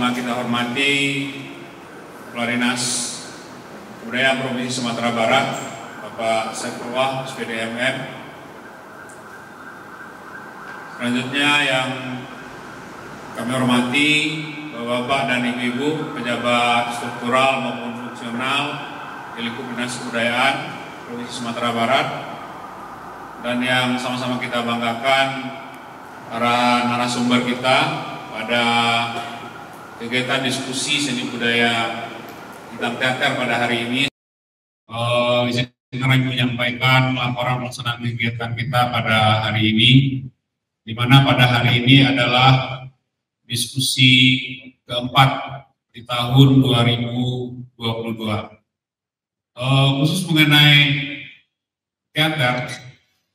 sama-sama kita hormati Kepala Dinas Kebudayaan Provinsi Sumatera Barat, Bapak Saifullah, SPDMM. Selanjutnya yang kami hormati Bapak dan Ibu-Ibu, pejabat struktural maupun fungsional di lingkup Dinas Kebudayaan Provinsi Sumatera Barat, dan yang sama-sama kita banggakan para narasumber kita pada kegiatan diskusi seni budaya tentang teater pada hari ini. Kami menyampaikan laporan pelaksanaan kegiatan kita pada hari ini, di mana pada hari ini adalah diskusi keempat di tahun 2022. Khusus mengenai teater,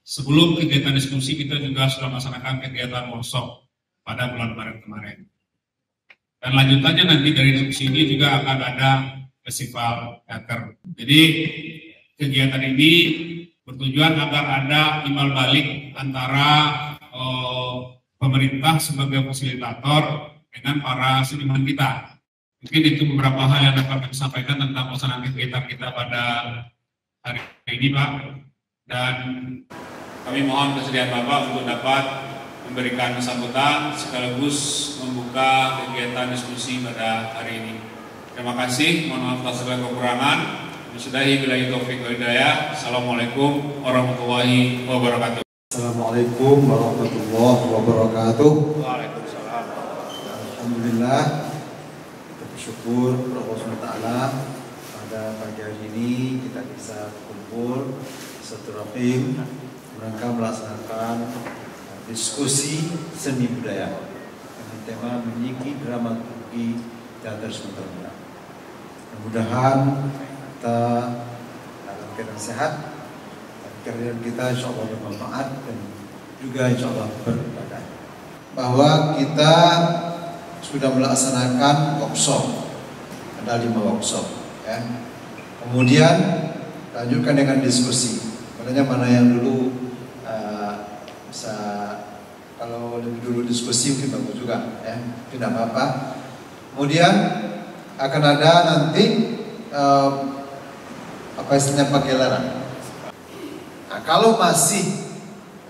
sebelum kegiatan diskusi kita juga sudah melaksanakan kegiatan workshop pada bulan Maret kemarin. Dan lanjutannya nanti dari diskusi ini juga akan ada festival teater. Jadi kegiatan ini bertujuan agar ada imbal balik antara pemerintah sebagai fasilitator dengan para seniman kita. Mungkin itu beberapa hal yang dapat kami sampaikan tentang pelaksanaan kegiatan kita pada hari ini, Pak. Dan kami mohon kesediaan Bapak untuk dapat memberikan sambutan sekaligus membuka kegiatan diskusi pada hari ini. Terima kasih, mohon maaf atas segala kekurangan. Sudahi billahi taufiq wal hidayah. Assalamualaikum warahmatullahi wabarakatuh. Assalamualaikum warahmatullahi wabarakatuh. Waalaikumsalam. Alhamdulillah, kita bersyukur kepada Allah SWT pada pagi hari ini kita bisa berkumpul silaturahim mereka melaksanakan diskusi seni budaya dengan tema meninggi dramaturgi teater Sumatera Barat. Mudah-mudahan kita dalam keadaan sehat, kehadiran kita insya Allah bermanfaat dan juga insya Allah beribadah. Bahwa kita sudah melaksanakan workshop, ada 5 workshop, ya. Kemudian lanjutkan dengan diskusi. Mana yang dulu bisa, kalau lebih dulu diskusi mungkin bagus juga, ya, tidak apa-apa. Kemudian akan ada nanti apa istilahnya pagelaran. Nah, kalau masih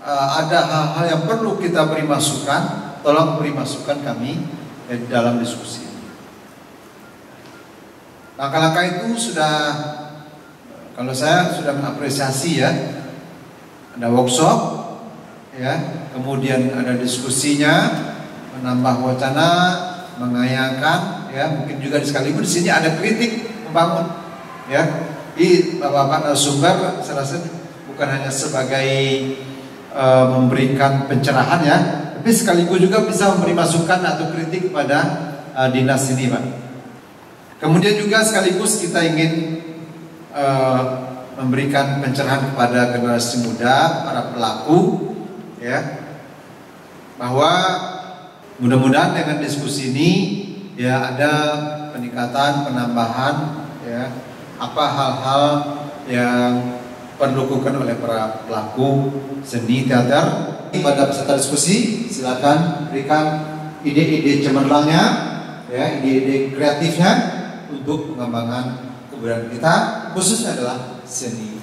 ada hal-hal yang perlu kita beri masukan, tolong beri masukan kami dalam diskusi. Langkah-langkah itu sudah, kalau saya sudah mengapresiasi, ya. Ada workshop, ya, kemudian ada diskusinya, menambah wacana, mengayangkan, ya, mungkin juga sekaligus di sini ada kritik membangun, ya. Di Bapak narasumber, saya rasa bukan hanya sebagai memberikan pencerahan, ya, tapi sekaligus juga bisa memberi masukan atau kritik kepada dinas ini, Pak. Kemudian juga sekaligus kita ingin memberikan pencerahan kepada generasi muda, para pelaku, ya, bahwa mudah-mudahan dengan diskusi ini, ya, ada peningkatan, penambahan, ya, apa hal-hal yang perlu dilakukan oleh para pelaku seni teater. Pada peserta diskusi silakan berikan ide-ide cemerlangnya, ya, ide-ide kreatifnya untuk pengembangan kebudayaan kita, khususnya adalah seni.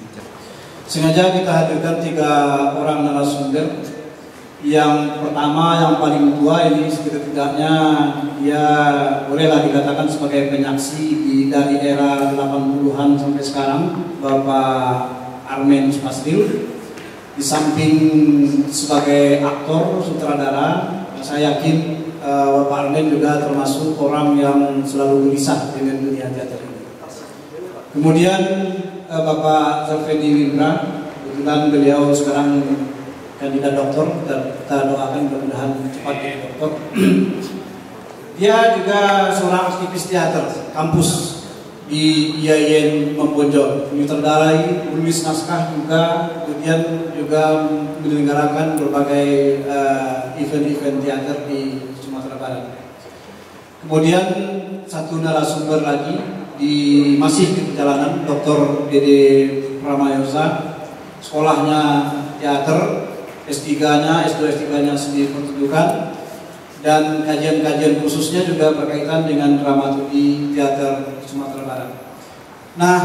Sengaja kita hadirkan 3 orang narasumber. Yang pertama, yang paling tua ini setidaknya dia bolehlah dikatakan sebagai penyaksi dari era 80-an sampai sekarang, Bapak Armen Spasril. Di samping sebagai aktor, sutradara, saya yakin Bapak Armen juga termasuk orang yang selalu gelisah dengan dunia teater ini. Kemudian Bapak Zalfedi Windra, kebetulan beliau sekarang kandidat doktor, kita doakan mudah-mudahan cepat jadi doktor. Dia juga seorang aktivis teater kampus di IAIN Mampojok, menyutradarai, menulis naskah juga, kemudian juga menyelenggarakan berbagai event-event teater di Sumatera Barat. Kemudian satu narasumber lagi masih di perjalanan, Dr. Dede Pramayosa, sekolahnya teater, S3-nya, S2, S3-nya sendiri pertunjukan. dan kajian-kajian khususnya juga berkaitan dengan dramaturgi teater Sumatera Barat. Nah,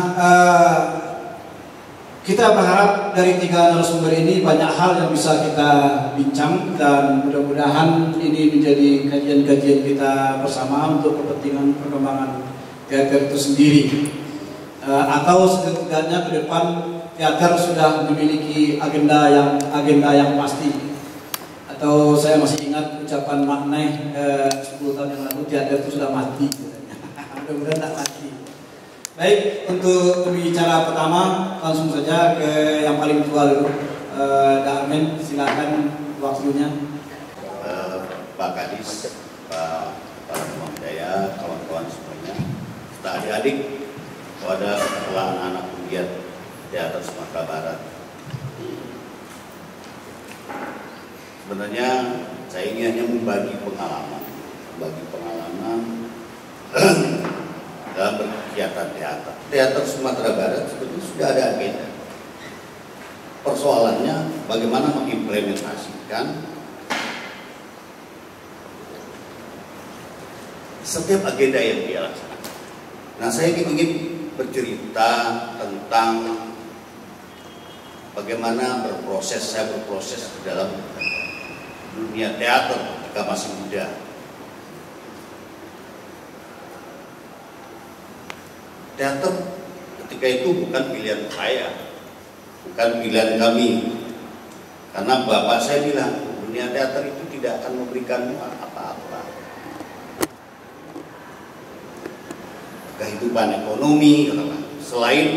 kita berharap dari 3 narasumber ini banyak hal yang bisa kita bincang, dan mudah-mudahan ini menjadi kajian-kajian kita bersama untuk kepentingan perkembangan teater itu sendiri. Atau setidaknya ke depan teater sudah memiliki agenda yang pasti. Atau saya masih ingat ucapan Mak Neh 10 tahun yang lalu, teater itu sudah mati. Mudah-mudahan tidak mati. Baik, untuk pembicara pertama langsung saja ke yang paling tua dulu. Darmen, silakan waktunya. Pak Kadis, Pak Muhammadaya, kawan-kawan semuanya, serta adik-adik, kepada anak-anak penggiat teater Sumatera Barat. Sebenarnya saya ingin hanya membagi pengalaman dalam berkegiatan teater. Teater Sumatera Barat sebetulnya sudah ada agenda. Persoalannya bagaimana mengimplementasikan setiap agenda yang dia laksanakan. Nah, saya ingin bercerita tentang bagaimana saya berproses dalam dunia teater ketika masih muda. Teater ketika itu bukan pilihan saya, bukan pilihan kami, karena bapak saya bilang dunia teater itu tidak akan memberikan apa-apa. Kehidupan ekonomi selain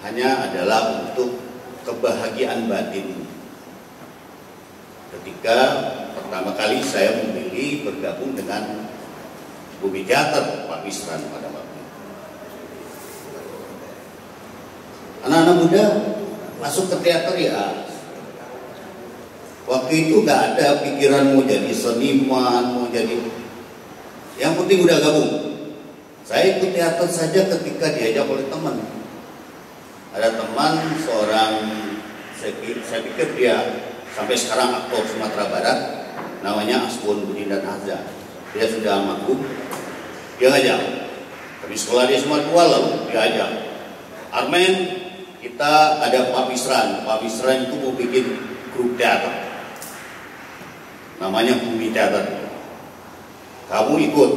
hanya adalah untuk kebahagiaan batin. Ketika pertama kali saya memilih bergabung dengan Bumi Teater Pak Misran pada waktu itu, anak-anak muda masuk ke teater ya. Waktu itu gak ada pikiran mau jadi seniman, mau jadi, yang penting udah gabung. Saya ikut teater saja ketika diajak oleh teman. Ada teman seorang, saya pikir dia sampai sekarang aktor Sumatera Barat, namanya Asbun Budindan Azza. Dia sudah almarhum. Dia ngajak. Tapi sekolah dia semua tua, lalu dia ajak. Armen, kita ada Pak Misran. Pak Misran itu mau bikin grup teater, namanya Bumi Teater. Kamu ikut.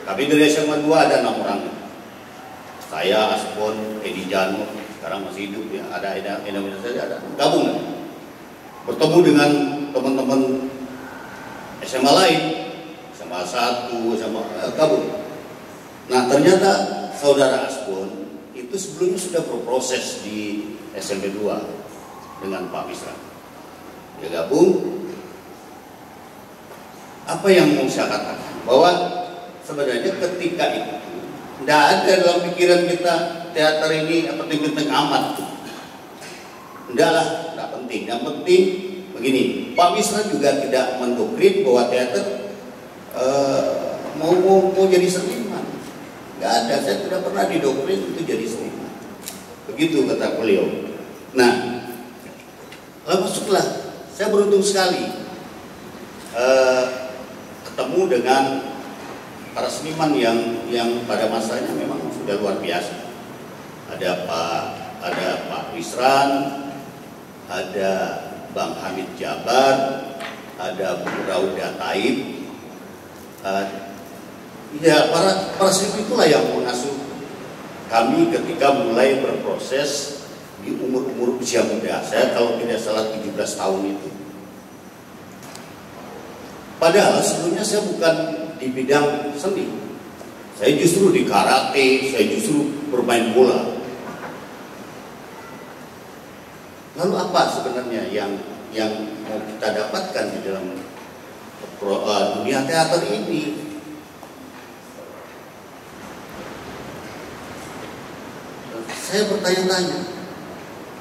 Tapi dari SMA 2 ada 6 orang. Saya, Asbun, Edi Janu, sekarang masih hidup ya. Ada Indonesia saja ada. Gabung. Bertemu dengan teman-teman SMA lain, SMA 1, SMA gabung. Nah, ternyata saudara Asbun itu sebelumnya sudah berproses di SMP 2 dengan Pak Misran. Dia gabung. Apa yang mau saya katakan? Bahwa sebenarnya ketika itu tidak ada dalam pikiran kita teater ini penting-penting amat. Enggak lah, tidak penting. Yang penting begini, Pak Misran juga tidak mendoktrin bahwa teater mau jadi seniman. Enggak ada, saya tidak pernah didoktrin itu jadi seniman. Begitu kata beliau. Nah, lalu masuklah. Saya beruntung sekali ketemu dengan para seniman yang pada masanya memang sudah luar biasa. Ada Pak Misran, ada Bang Hamid Jabar, ada Bu Rauda Taib. Ya, para seniman itulah yang mengasuh kami ketika mulai berproses di umur usia muda. Saya kalau tidak salah 17 tahun itu. Padahal sebelumnya saya bukan di bidang seni. Saya justru di karate, saya justru bermain bola. Lalu apa sebenarnya yang mau kita dapatkan di dalam dunia teater ini? Saya bertanya-tanya.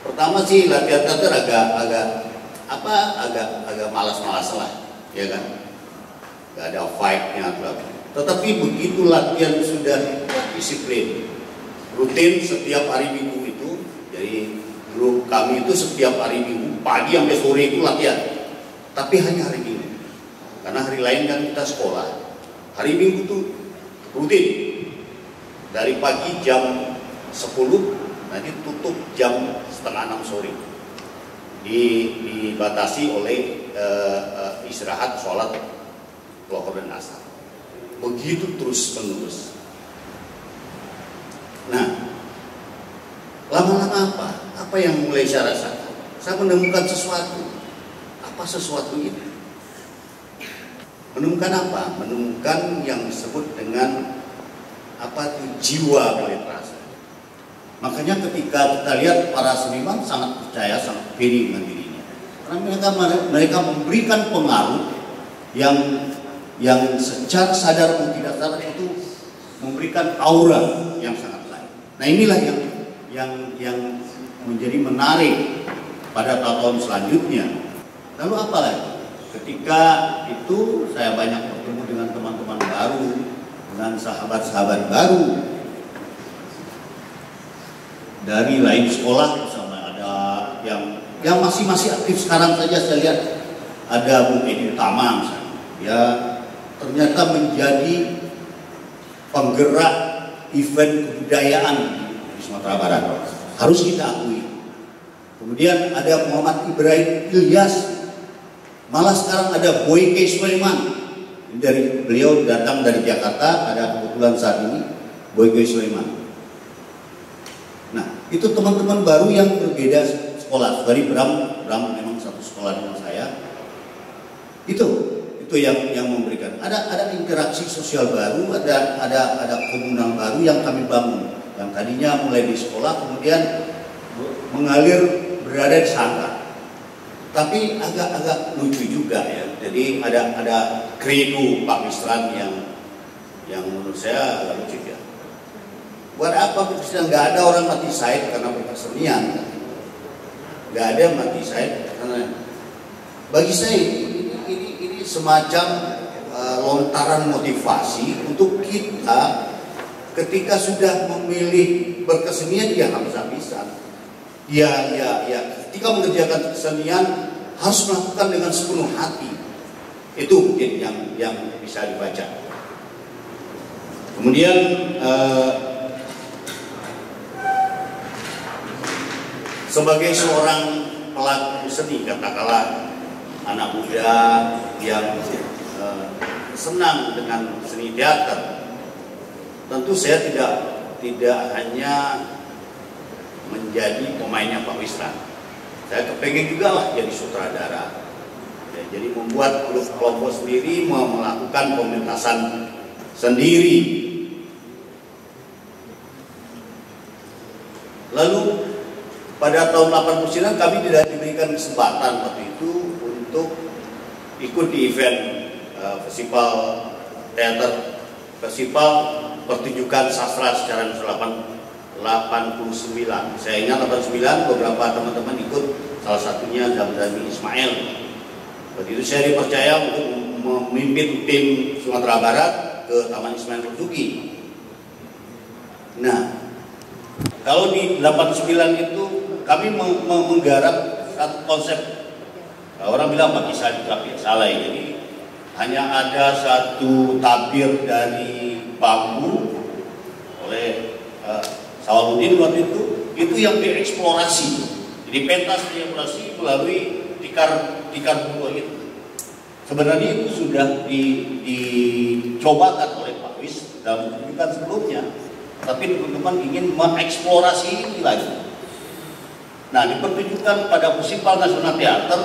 Pertama sih latihan teater agak malas-malas lah, ya kan? Gak ada fight-nya. Tetapi begitu latihan sudah disiplin, rutin setiap hari Minggu itu, jadi grup kami itu setiap hari Minggu pagi sampai sore itu latihan, tapi hanya hari Minggu. karena hari lain kan kita sekolah. Hari Minggu tuh rutin dari pagi jam 10, nanti tutup jam setengah 6 sore. Dibatasi oleh istirahat, sholat, lohor dan asar. Begitu terus menerus. Nah, lama-lama apa yang mulai saya rasakan? Saya menemukan sesuatu. Apa sesuatu ini? Menemukan apa? Menemukan yang disebut dengan apa itu jiwa berliterasi. Makanya ketika kita lihat para seniman sangat percaya, sangat pede dengan dirinya. Karena mereka memberikan pengaruh yang secara sadar atau tidak sadar itu memberikan aura yang sangat lain. Nah, inilah yang menjadi menarik pada tahun selanjutnya. Lalu apa lagi? Ketika itu saya banyak bertemu dengan teman-teman baru, dengan sahabat-sahabat baru dari lain sekolah, misalnya ada yang masih aktif sekarang saja. Saya lihat ada Bung Edi Utama misalnya, ya ternyata menjadi penggerak event kebudayaan di Sumatera Barat, harus kita akui. Kemudian ada Muhammad Ibrahim Ilyas, malah sekarang ada Boy K. Sulaiman. Beliau datang dari Jakarta, ada kebetulan saat ini Boy K. Sulaiman. Nah, itu teman-teman baru yang berbeda sekolah. Dari Bram memang satu sekolah dengan saya. Itu yang memberikan. Ada interaksi sosial baru, ada komunal baru yang kami bangun. Yang tadinya mulai di sekolah kemudian mengalir berada di sana. Tapi agak lucu juga ya. Jadi ada kredo Pak Misran yang menurut saya agak lucu ya. Buat apa kita nggak ada orang mati syahid karena berkesenian? Nggak ada mati syahid karena bagi saya ini semacam lontaran motivasi untuk kita ketika sudah memilih berkesenian ya habis-habisan. Ya, ketika mengerjakan kesenian harus melakukan dengan sepenuh hati. Itu mungkin yang bisa dibaca. Kemudian sebagai seorang pelaku seni, katakanlah anak muda yang senang dengan seni teater, tentu saya tidak hanya menjadi pemainnya Pak Wisran. Saya kepengen juga lah jadi sutradara. Ya, jadi membuat kelompok sendiri, melakukan pementasan sendiri. Lalu pada tahun 89 kami tidak diberikan kesempatan waktu itu untuk ikut di event festival teater, festival pertunjukan sastra secara nasional 89. Saya ingat 89 beberapa teman-teman ikut, salah satunya Zamzami Ismail. Waktu itu saya dipercaya untuk memimpin tim Sumatera Barat ke Taman Ismail Marzuki. Nah, kalau di 89 itu kami menggarap satu konsep. Orang bilang bagi saya tapi salah ya. Jadi hanya ada satu tabir dari bambu oleh Sawaludin waktu itu yang dieksplorasi. Jadi pentas dieksplorasi melalui tikar buku itu. Sebenarnya itu sudah dicobakan oleh Pak Wis dalam pertunjukan sebelumnya, tapi teman-teman ingin mengeksplorasi ini lagi. Nah, dipertunjukkan pada Festival Nasional Teater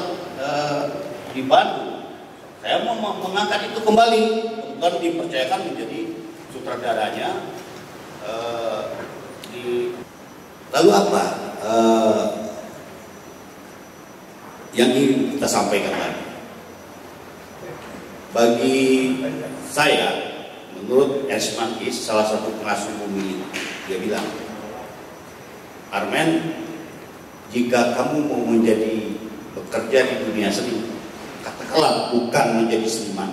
di Bandung. Saya mau mengangkat itu kembali, kemudian dipercayakan menjadi sutradaranya. Lalu apa yang ingin kita sampaikan lagi? Bagi saya, menurut Ernst Marquis, salah satu pengasuh bumi, dia bilang, Armen, jika kamu mau bekerja di dunia seni, katakanlah bukan menjadi seniman,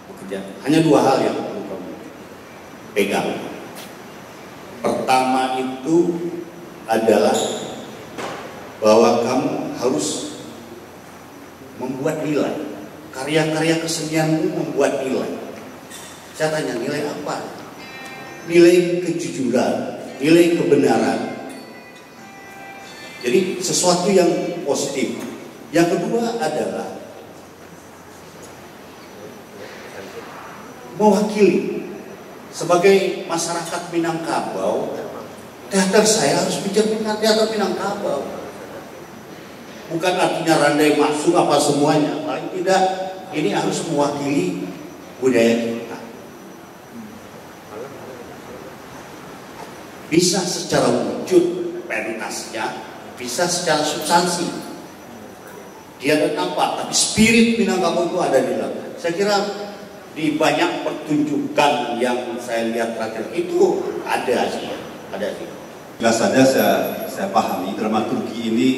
bekerja, hanya dua hal yang perlu kamu pegang. Pertama itu adalah bahwa kamu harus membuat nilai. karya-karya kesenianmu membuat nilai. Saya tanya, nilai apa? Nilai kejujuran, nilai kebenaran. Jadi sesuatu yang positif. Yang kedua adalah mewakili. Sebagai masyarakat Minangkabau, teater saya harus bicara tentang teater Minangkabau. Bukan artinya Randai masuk apa semuanya. Paling tidak, ini harus mewakili budaya kita. Bisa secara wujud pentasnya, bisa secara substansi. Dia ada nampak, tapi spirit Minangkabau itu ada di dalam. Saya kira di banyak pertunjukan yang saya lihat terakhir itu ada sih. Jelas saja saya pahami dramaturgi ini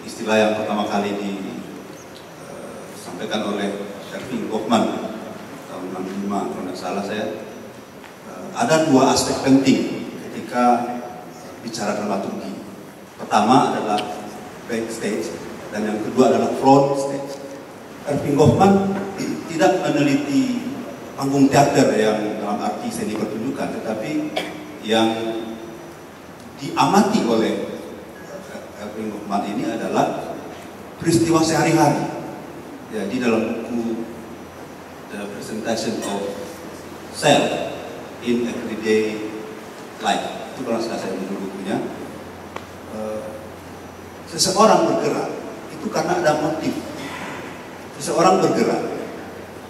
istilah yang pertama kali disampaikan oleh Erving Goffman tahun 65 kalau tidak salah saya. Ada dua aspek penting ketika bicara dramaturgi. Pertama adalah backstage dan yang kedua adalah front stage. Erving Goffman tidak meneliti panggung teater yang dalam arti seni pertunjukan, tetapi yang diamati oleh Erving Goffman ini adalah peristiwa sehari-hari. Ya, di dalam buku The Presentation of Self in Everyday Life, itu kalau saya menulis bukunya, seseorang bergerak itu karena ada motif. Seseorang bergerak,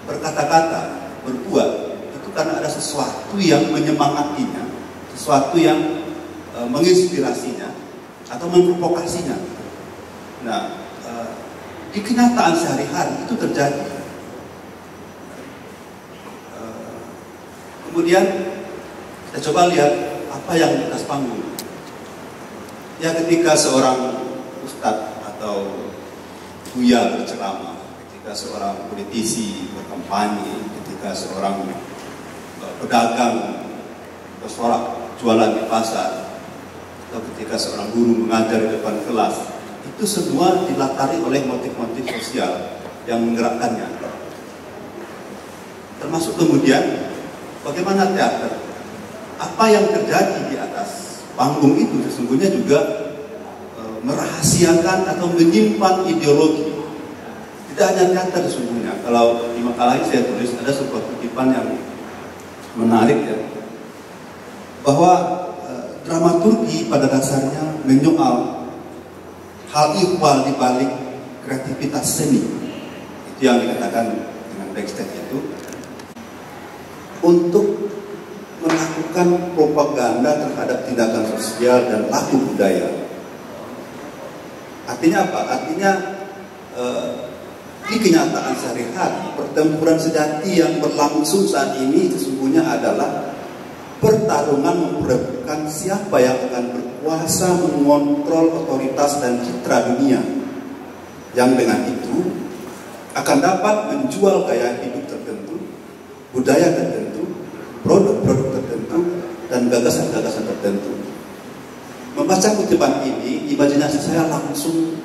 berkata-kata, berbuat itu karena ada sesuatu yang menyemangatinya, sesuatu yang menginspirasinya atau memprovokasinya. Nah, di kenyataan sehari-hari itu terjadi. Kemudian kita coba lihat apa yang di atas panggung. Ya, ketika seorang ustadz atau buya berceramah, ketika seorang politisi berkampanye, ketika seorang pedagang bersorak jualan di pasar, atau ketika seorang guru mengajar di depan kelas, itu semua dilatari oleh motif-motif sosial yang menggerakkannya. Termasuk kemudian bagaimana teater, apa yang terjadi di atas panggung itu sesungguhnya juga merahasiakan atau menyimpan ideologi. Tidak hanya teater sesungguhnya. Kalau di makalah ini saya tulis ada sebuah kutipan yang menarik ya, bahwa dramaturgi pada dasarnya menyoal hal ihwal di balik kreativitas seni. Itu yang dikatakan dengan backstage itu, untuk melakukan propaganda terhadap tindakan sosial dan laku budaya. Artinya apa? Artinya di kenyataan sehari-hari, pertempuran sejati yang berlangsung saat ini sesungguhnya adalah pertarungan memperebutkan siapa yang akan berkuasa mengontrol otoritas dan citra dunia, yang dengan itu akan dapat menjual gaya hidup tertentu, budaya tertentu, produk-produk tertentu, dan gagasan-gagasan tertentu. Membaca kutipan ini, imajinasi saya langsung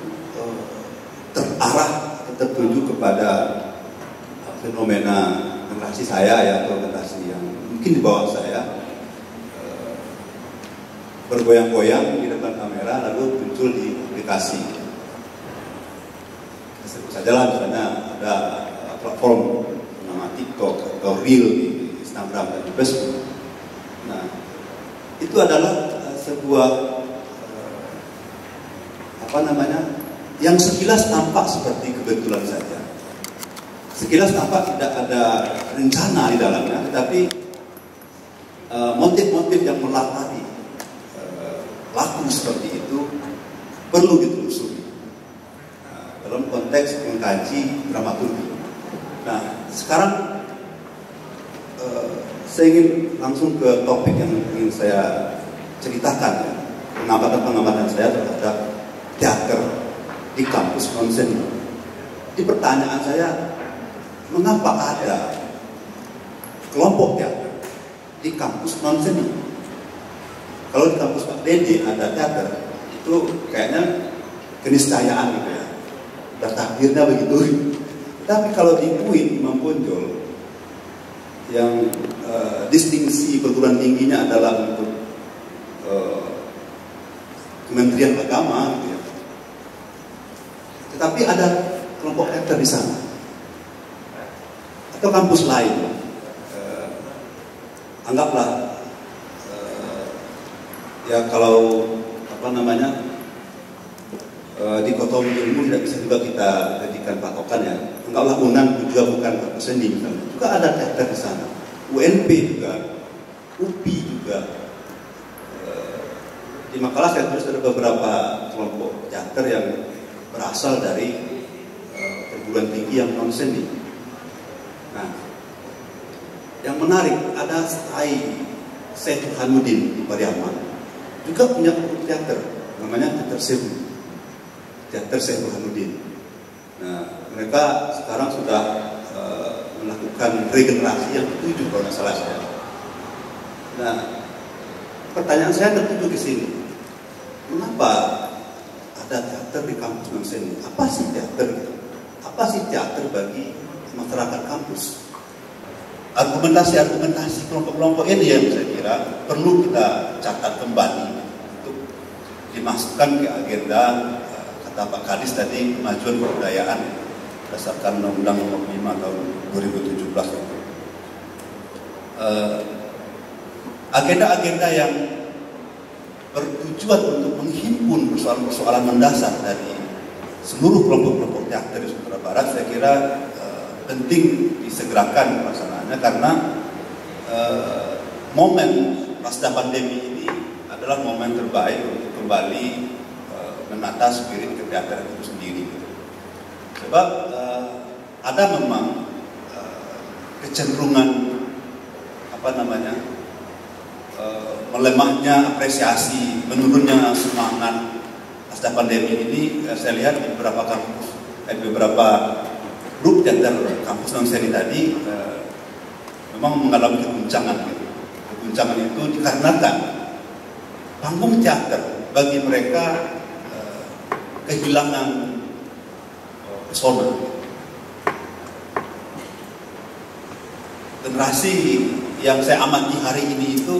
terarah, tertuju kepada fenomena generasi saya ya, atau generasi yang mungkin di bawah saya, bergoyang-goyang di depan kamera lalu muncul di aplikasi. Sebut saja lah misalnya ada platform nama TikTok atau Reel di Instagram dan di Facebook. Nah, itu adalah sebuah yang sekilas tampak seperti kebetulan saja. Sekilas tampak tidak ada rencana di dalamnya, tetapi motif-motif yang melatari laku seperti itu perlu ditelusuri dalam konteks mengkaji dramaturgi. Nah, sekarang saya ingin langsung ke topik yang ingin saya ceritakan ya. Pengamatan saya terhadap teater di kampus non-seni. Di pertanyaan saya, mengapa ada kelompok teater di kampus non-seni? Kalau di kampus Pak Dede ada teater, itu kayaknya keniscayaan gitu ya. Udah takdirnya begitu. Tetapi kalau di UIN Imam Bonjol yang distingsi perguruan tingginya adalah untuk Kementerian Agama, gitu ya. Tetapi ada kelompok teater di sana, atau kampus lain, anggaplah ya kalau apa namanya dikotomi ilmu tidak bisa juga kita jadikan patokan ya. Anggaplah UNAN juga bukan kampus seni misalnya, juga ada teater di sana, UNP juga, UPI juga. Di makalah saya tulis ada beberapa kelompok teater yang berasal dari perguruan tinggi yang non seni. Nah, yang menarik ada Syekh Burhanuddin di Pariaman juga punya grup teater namanya Teater Sewu, Teater Syekh Burhanuddin. Nah, mereka sekarang sudah melakukan regenerasi yang ketujuh kalau nggak salah saya. Nah, pertanyaan saya tertuju ke sini, mengapa ada teater di kampus non seni? Apa sih teater itu? Apa sih teater bagi masyarakat kampus? Argumentasi kelompok-kelompok ini yang saya kira perlu kita catat kembali untuk dimasukkan ke agenda kata Pak Kadis tadi, kemajuan kebudayaan berdasarkan Undang-Undang Nomor 5 tahun 2017 itu. Agenda-agenda yang bertujuan untuk menghimpun persoalan-persoalan mendasar dari seluruh kelompok-kelompok teater di Sumatera Barat, saya kira penting disegerakan pelaksanaannya karena momen pasca pandemi ini adalah momen terbaik untuk kembali menata spirit keteateran itu sendiri. Sebab ada memang kecenderungan melemahnya apresiasi, menurunnya semangat pasca pandemi ini. Saya lihat di beberapa kampus, beberapa grup teater kampus non seni tadi memang mengalami keguncangan. Keguncangan itu dikarenakan panggung teater bagi mereka kehilangan pesona. Generasi yang saya amati hari ini itu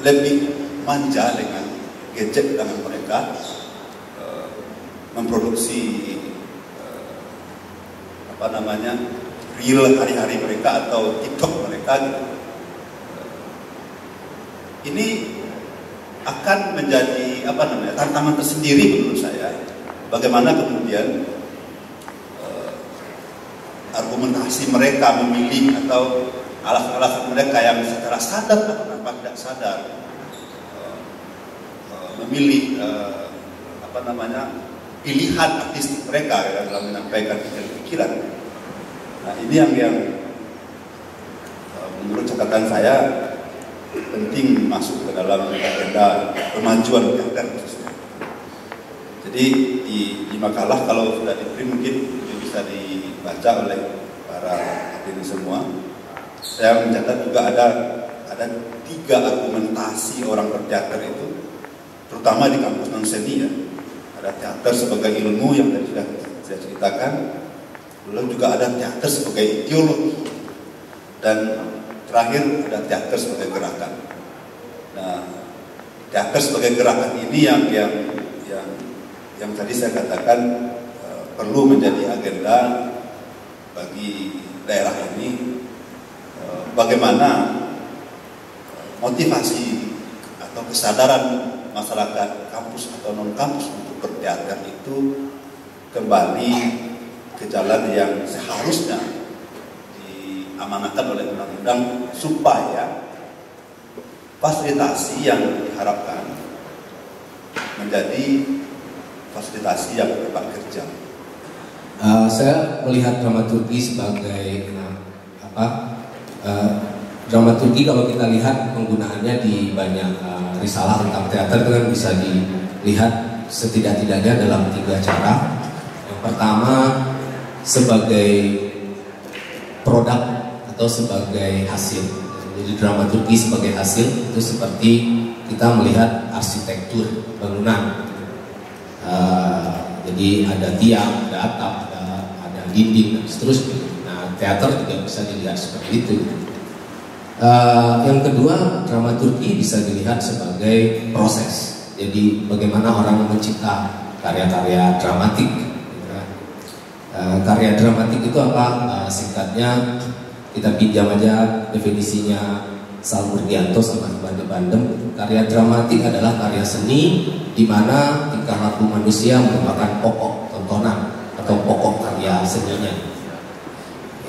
lebih manja dengan gadget dengan mereka, memproduksi reel hari-hari mereka atau TikTok mereka gitu. Ini akan menjadi tantangan tersendiri menurut saya. Bagaimana kemudian argumentasi mereka memilih atau alasan-alasan mereka yang secara sadar atau tanpa tidak sadar memilih pilihan artistik mereka dalam menyampaikan pikiran. Nah, ini yang menurut catatan saya penting masuk ke dalam agenda kemajuan teater khususnya. Jadi di makalah kalau sudah di-print mungkin bisa dibaca oleh para hadirin semua. Saya mencatat juga ada 3 argumentasi orang berteater itu, terutama di kampus non seni ya. Ada teater sebagai ilmu yang tadi sudah saya ceritakan, lalu juga ada teater sebagai ideologi, dan terakhir ada teater sebagai gerakan. Nah, teater sebagai gerakan ini yang tadi saya katakan perlu menjadi agenda bagi daerah ini. Bagaimana motivasi atau kesadaran masyarakat kampus atau non kampus untuk berteater itu kembali ke jalan yang seharusnya diamanatkan oleh undang-undang, supaya fasilitasi yang diharapkan menjadi fasilitasi yang tepat kerja. Saya melihat dramaturgi sebagai dramaturgi, kalau kita lihat penggunaannya di banyak risalah tentang teater itu kan bisa dilihat setidak-tidaknya dalam 3 cara. Yang pertama sebagai produk atau sebagai hasil. Jadi dramaturgi sebagai hasil itu seperti kita melihat arsitektur bangunan. Jadi ada tiang, ada atap, ada dinding dan seterusnya. Nah, teater juga bisa dilihat seperti itu. Yang kedua, dramaturgi bisa dilihat sebagai proses. Jadi bagaimana orang mencipta karya-karya dramatik. Karya dramatik itu apa? Singkatnya kita pinjam aja definisinya Sal Murgianto sama Ivan de Bandem. Karya dramatik adalah karya seni di mana tingkah laku manusia merupakan pokok tontonan atau pokok karya seninya.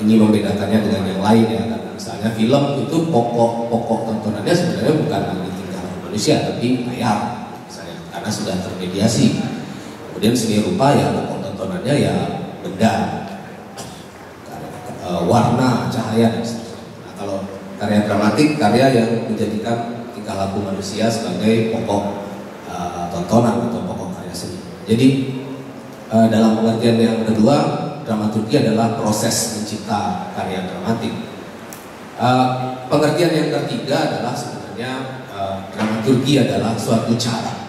Ini membedakannya dengan yang lain ya. Misalnya film itu pokok tontonannya sebenarnya bukan lagi tingkah laku manusia, tapi layar misalnya, karena sudah termediasi. Kemudian seni rupa ya pokok tontonannya ya benda, warna, cahaya dan seterusnya. Nah, kalau karya dramatik, karya yang menjadikan tingkah laku manusia sebagai pokok tontonan atau pokok karya seni. Jadi dalam pengertian yang kedua, dramaturgi adalah proses mencipta karya dramatik. Pengertian yang ketiga adalah sebenarnya dramaturgi adalah suatu cara,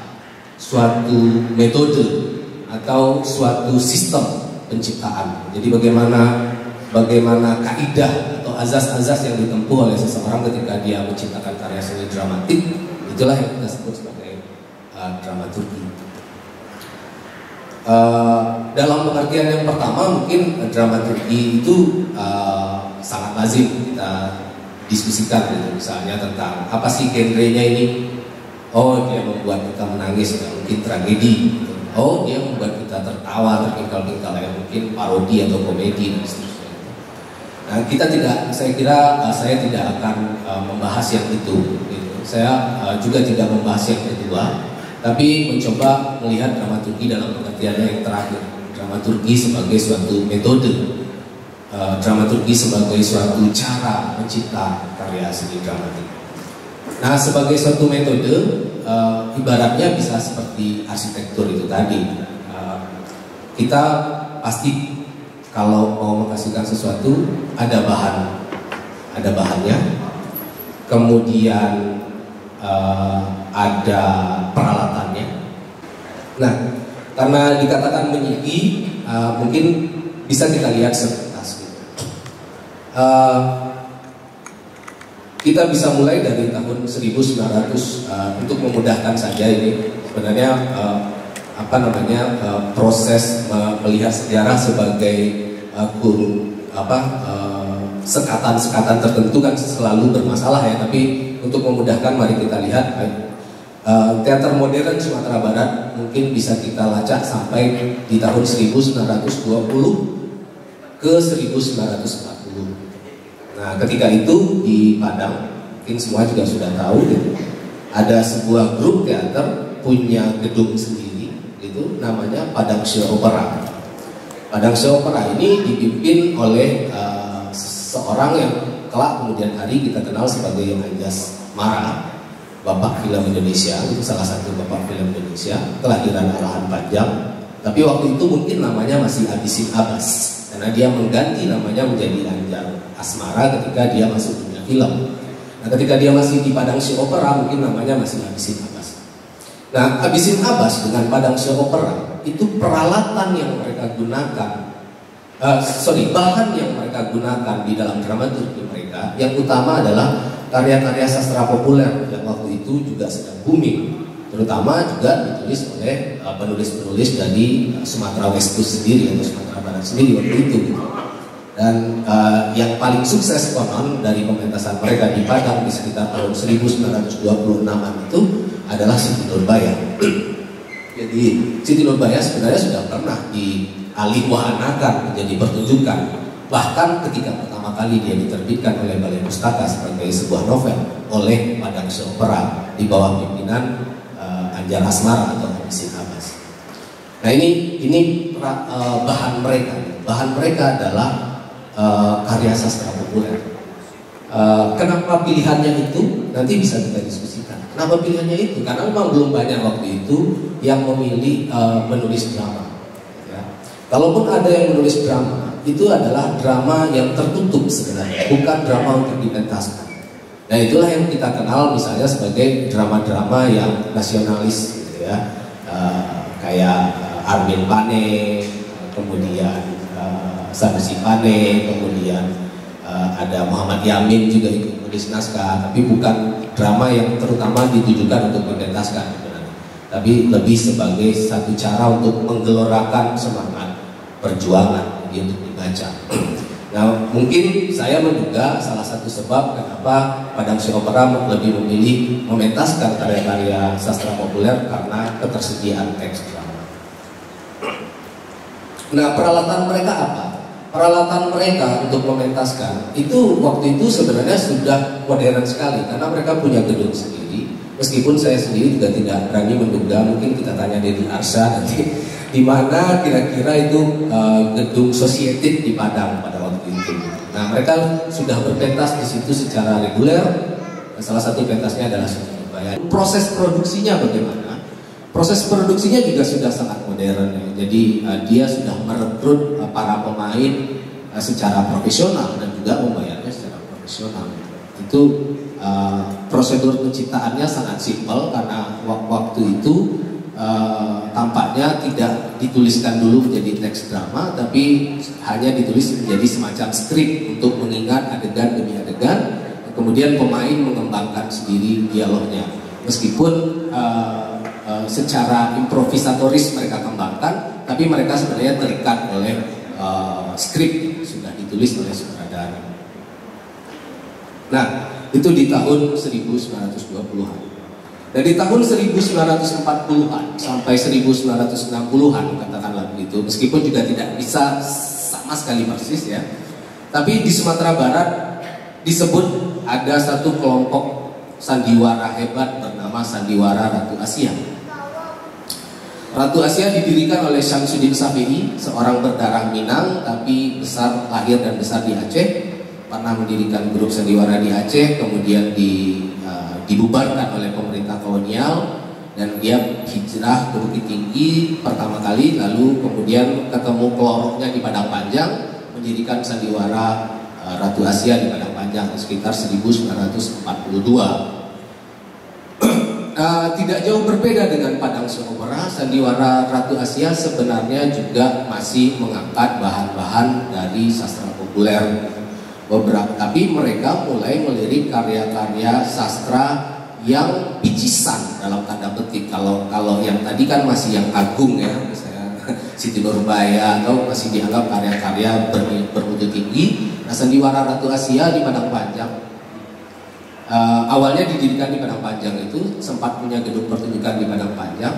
suatu metode atau suatu sistem penciptaan. Jadi bagaimana kaidah atau azas-azas yang ditempuh oleh seseorang ketika dia menciptakan karya seni dramatik, itulah yang kita sebut sebagai dramaturgi. Dalam pengertian yang pertama mungkin dramaturgi itu sangat lazim kita diskusikan gitu. Misalnya tentang apa sih genrenya ini? Oh, dia membuat kita menangis, ya mungkin tragedi gitu. Oh, dia membuat kita tertawa, terpingkal-pingkal, ya mungkin parodi atau komedi dan seterusnya. Nah, saya tidak akan membahas yang itu gitu. Saya juga tidak membahas yang kedua, tapi mencoba melihat dramaturgi dalam pengertiannya yang terakhir. Dramaturgi sebagai suatu metode, dramaturgi sebagai suatu cara mencipta karya seni dramatik. Nah, sebagai suatu metode, ibaratnya bisa seperti arsitektur itu tadi. Kita pasti kalau mau menghasilkan sesuatu ada bahannya, kemudian ada peralatannya. Nah, karena dikatakan menyegi, mungkin bisa kita lihat sepintas. Kita bisa mulai dari tahun 1900 untuk memudahkan saja ini. Sebenarnya proses melihat sejarah sebagai sekatan-sekatan tertentu kan selalu bermasalah ya. Tapi untuk memudahkan, mari kita lihat teater modern Sumatera Barat mungkin bisa kita lacak sampai di tahun 1920 ke 1940. Nah, ketika itu di Padang, mungkin semua juga sudah tahu gitu, ada sebuah grup teater punya gedung sendiri, gitu, namanya Padang Show Opera. Padang Show Opera ini dipimpin oleh seorang yang kelak kemudian hari kita kenal sebagai Anjas Mara, Bapak Film Indonesia, itu salah satu Bapak Film Indonesia, kelahiran Arahan Panjang. Tapi waktu itu mungkin namanya masih Abisin Abbas, karena dia mengganti namanya menjadi Anjar Asmara ketika dia masuk dunia film. Nah, ketika dia masih di Padang Show Opera mungkin namanya masih Abisin Abbas. Nah, Abisin Abbas dengan Padang Show Opera itu peralatan yang mereka gunakan, bahan yang mereka gunakan di dalam dramaturgi mereka yang utama adalah karya-karya sastra populer yang waktu itu juga sedang booming, terutama juga ditulis oleh penulis-penulis dari Sumatera West sendiri atau Sumatera Barat sendiri waktu itu. Dan yang paling sukses konon dari pementasan mereka di Padang di sekitar tahun 1926an itu adalah Siti Nurbaya. Jadi Siti Nurbaya sebenarnya sudah pernah dialihwahanakan menjadi pertunjukan. Bahkan ketika pertama kali dia diterbitkan oleh Balai Pustaka sebagai sebuah novel oleh Padang Show Opera di bawah pimpinan Anjar Asmara atau Abisin Abbas. Nah, ini bahan mereka. Bahan mereka adalah karya sastra populer. Kenapa pilihannya itu? Nanti bisa kita diskusikan. Kenapa pilihannya itu? Karena memang belum banyak waktu itu yang memilih menulis drama. Ya. Kalaupun ada yang menulis drama, itu adalah drama yang tertutup sebenarnya, bukan drama untuk dipentaskan. Nah, itulah yang kita kenal misalnya sebagai drama-drama yang nasionalis, gitu ya. Kayak Armin Pane, kemudian Sanusi Pane, kemudian ada Muhammad Yamin juga ikut menulis naskah, tapi bukan drama yang terutama ditujukan untuk mengentaskan sebenarnya, tapi lebih sebagai satu cara untuk menggelorakan semangat perjuangan jadi untuk dibaca. Nah, mungkin saya menduga salah satu sebab kenapa Padang Sio Opera lebih memilih mementaskan karya-karya sastra populer karena ketersediaan teks drama. Nah, peralatan mereka apa? Peralatan mereka untuk mementaskan itu waktu itu sebenarnya sudah modern sekali karena mereka punya gedung sendiri. Meskipun saya sendiri juga tidak berani menduga, mungkin kita tanya Dedi Arsha nanti di mana kira-kira itu gedung Society di Padang pada waktu itu. Nah, mereka sudah berpentas di situ secara reguler. Salah satu pentasnya adalah Surabaya. Proses produksinya bagaimana? Proses produksinya juga sudah sangat modern ya. Jadi dia sudah merekrut para pemain secara profesional dan juga membayarnya secara profesional. Itu prosedur penciptaannya sangat simpel karena waktu itu tampaknya tidak dituliskan dulu menjadi teks drama, tapi hanya ditulis menjadi semacam skrip untuk mengingat adegan demi adegan. Kemudian pemain mengembangkan sendiri dialognya. Meskipun secara improvisatoris mereka kembangkan, tapi mereka sebenarnya terikat oleh skrip sudah ditulis oleh sutradara. Nah, itu di tahun 1920-an. Dan di tahun 1940-an sampai 1960-an katakanlah begitu, meskipun juga tidak bisa sama sekali persis ya, tapi di Sumatera Barat disebut ada satu kelompok sandiwara hebat bernama Sandiwara Ratu Asia. Ratu Asia didirikan oleh Syamsuddin Safei, seorang berdarah Minang tapi lahir dan besar di Aceh. Pernah mendirikan grup sandiwara di Aceh, kemudian dibubarkan oleh pemerintah kolonial dan dia hijrah ke Bukit Tinggi pertama kali, lalu kemudian ketemu keloroknya di Padang Panjang, mendirikan sandiwara Ratu Asia di Padang Panjang sekitar 1942. Tidak jauh berbeda dengan Padang Sio Opera, sandiwara Ratu Asia sebenarnya juga masih mengangkat bahan-bahan dari sastra populer beberapa, tapi mereka mulai melirik karya-karya sastra yang picisan dalam tanda petik. Kalau yang tadi kan masih yang agung ya, misalnya Siti Nurbaya atau masih dianggap karya-karya bermutu tinggi. Nah, sandiwara Ratu Asia di Padang Panjang awalnya didirikan di Padang Panjang, itu sempat punya gedung pertunjukan di Padang Panjang.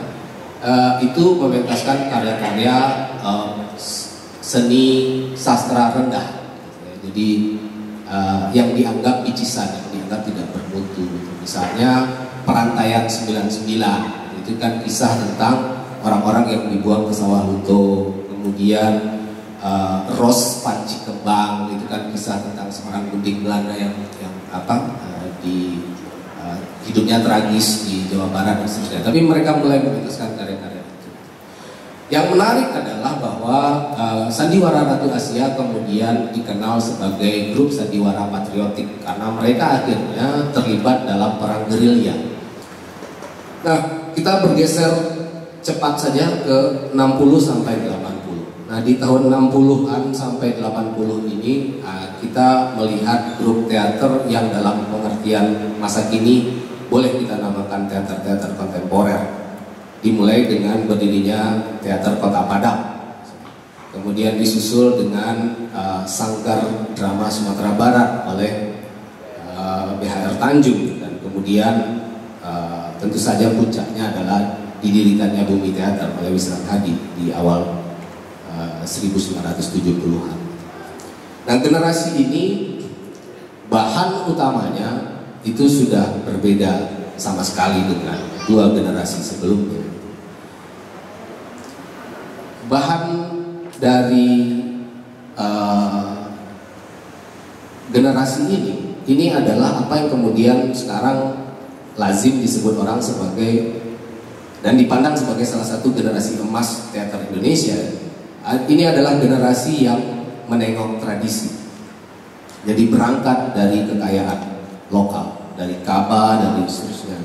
Itu mementaskan karya-karya seni sastra rendah. Jadi yang dianggap picisan, yang dianggap tidak bermutu. Misalnya Perantaian 99, itu kan kisah tentang orang-orang yang dibuang ke sawah lunto. Kemudian Ros Panci Kembang, itu kan kisah tentang seorang gunting Belanda yang hidupnya tragis di Jawa Barat dan seterusnya. Tapi mereka mulai memutuskan karya-karya itu. Yang menarik adalah bahwa sandiwara Ratu Asia kemudian dikenal sebagai grup sandiwara patriotik karena mereka akhirnya terlibat dalam perang gerilya. Nah, kita bergeser cepat saja ke 60 sampai 80. Nah, di tahun 60-an sampai 80 ini kita melihat grup teater yang dalam pengertian masa kini boleh kita namakan teater-teater kontemporer. Dimulai dengan berdirinya Teater Kota Padang, kemudian disusul dengan Sanggar Drama Sumatera Barat oleh BHR Tanjung, dan kemudian tentu saja puncaknya adalah didirikannya Bumi Teater oleh Wisram Hadi di awal 1970-an. Nah, generasi ini bahan utamanya itu sudah berbeda sama sekali dengan dua generasi sebelumnya. Bahan dari generasi ini adalah apa yang kemudian sekarang lazim disebut orang sebagai dan dipandang sebagai salah satu generasi emas teater Indonesia. Ini adalah generasi yang menengok tradisi. Jadi berangkat dari kekayaan lokal, dari Kaba, dari seterusnya.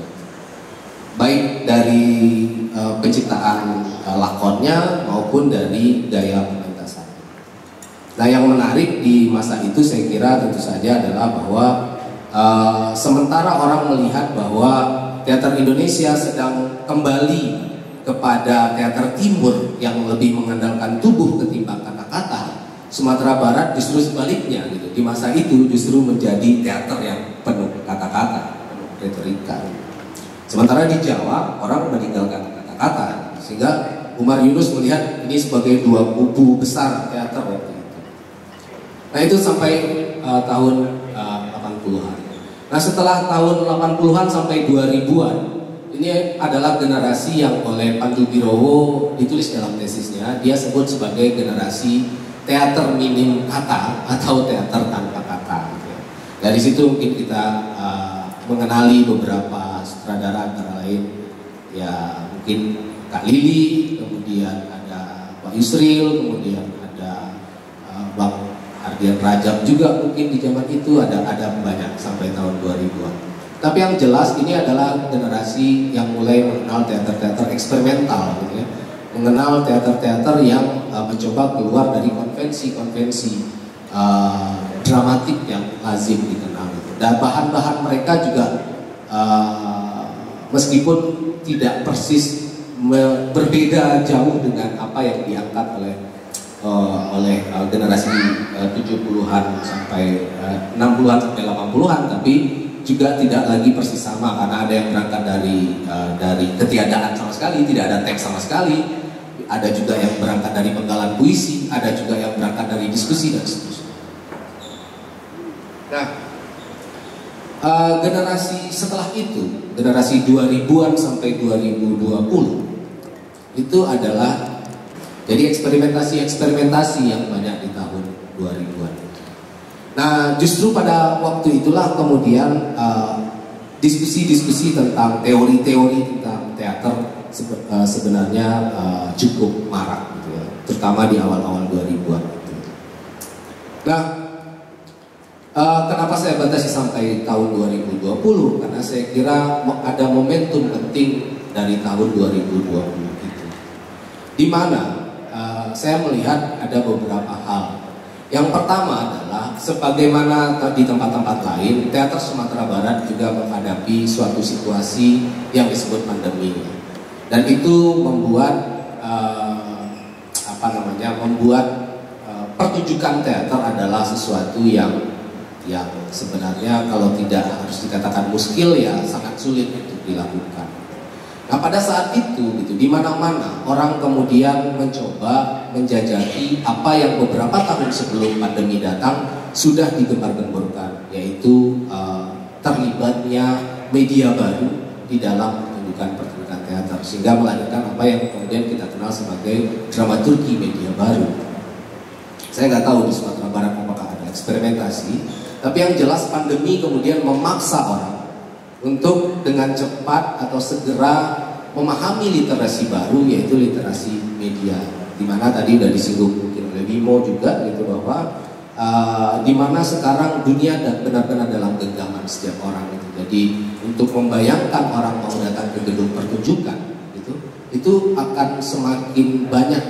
Baik dari penciptaan lakonnya maupun dari gaya pementasan. Nah, yang menarik di masa itu saya kira tentu saja adalah bahwa sementara orang melihat bahwa teater Indonesia sedang kembali kepada teater timur yang lebih mengandalkan tubuh ketimbang kata-kata, Sumatera Barat justru sebaliknya gitu. Di masa itu justru menjadi teater yang penuh kata-kata, penuh retorika. Sementara di Jawa orang meninggalkan kata-kata, sehingga Umar Yunus melihat ini sebagai dua kubu besar teater waktu itu. Nah, itu sampai tahun 80-an. Nah, setelah tahun 80-an sampai 2000-an, ini adalah generasi yang oleh Pandu Birowo ditulis dalam tesisnya. Dia sebut sebagai generasi teater minim kata atau teater tanpa kata. Dari situ mungkin kita mengenali beberapa sutradara, antara lain ya mungkin Kak Lili, kemudian ada Pak Yusril, kemudian ada Bang Ardian Rajab juga mungkin di zaman itu ada banyak sampai tahun 2000-an. Tapi yang jelas ini adalah generasi yang mulai mengenal teater-teater eksperimental gitu ya. Mengenal teater-teater yang mencoba keluar dari konvensi-konvensi dramatik yang lazim dikenal gitu. Dan bahan-bahan mereka juga meskipun tidak persis berbeda jauh dengan apa yang diangkat oleh generasi 70-an sampai 60-an sampai 80-an, tapi juga tidak lagi persis sama karena ada yang berangkat dari ketiadaan sama sekali, tidak ada teks sama sekali, ada juga yang berangkat dari penggalan puisi, ada juga yang berangkat dari diskusi dan seterusnya. Nah, generasi setelah itu, generasi 2000-an sampai 2020 itu adalah jadi eksperimentasi yang banyak di tahun 2000-an. Nah, justru pada waktu itulah kemudian diskusi-diskusi tentang teori-teori tentang teater sebenarnya cukup marak gitu ya, terutama di awal-awal 2000-an gitu. Nah, kenapa saya batasi sampai tahun 2020? Karena saya kira ada momentum penting dari tahun 2020 itu, di mana saya melihat ada beberapa hal. Yang pertama adalah sebagaimana di tempat-tempat lain, teater Sumatera Barat juga menghadapi suatu situasi yang disebut pandemi, dan itu membuat pertunjukan teater adalah sesuatu yang sebenarnya kalau tidak harus dikatakan muskil ya sangat sulit untuk dilakukan. Nah, pada saat itu gitu, di mana-mana orang kemudian mencoba menjajaki apa yang beberapa tahun sebelum pandemi datang sudah digembar-gemborkan, yaitu terlibatnya media baru di dalam pertunjukan teater, sehingga melahirkan apa yang kemudian kita kenal sebagai dramaturgi media baru. Saya nggak tahu di Sumatera Barat apakah ada eksperimentasi, tapi yang jelas pandemi kemudian memaksa orang untuk dengan cepat atau segera memahami literasi baru, yaitu literasi media. Dimana tadi udah disinggung mungkin oleh Bimo juga gitu, bahwa dimana sekarang dunia benar-benar dalam genggaman setiap orang gitu. Jadi untuk membayangkan orang mau datang ke gedung pertunjukan itu akan semakin banyak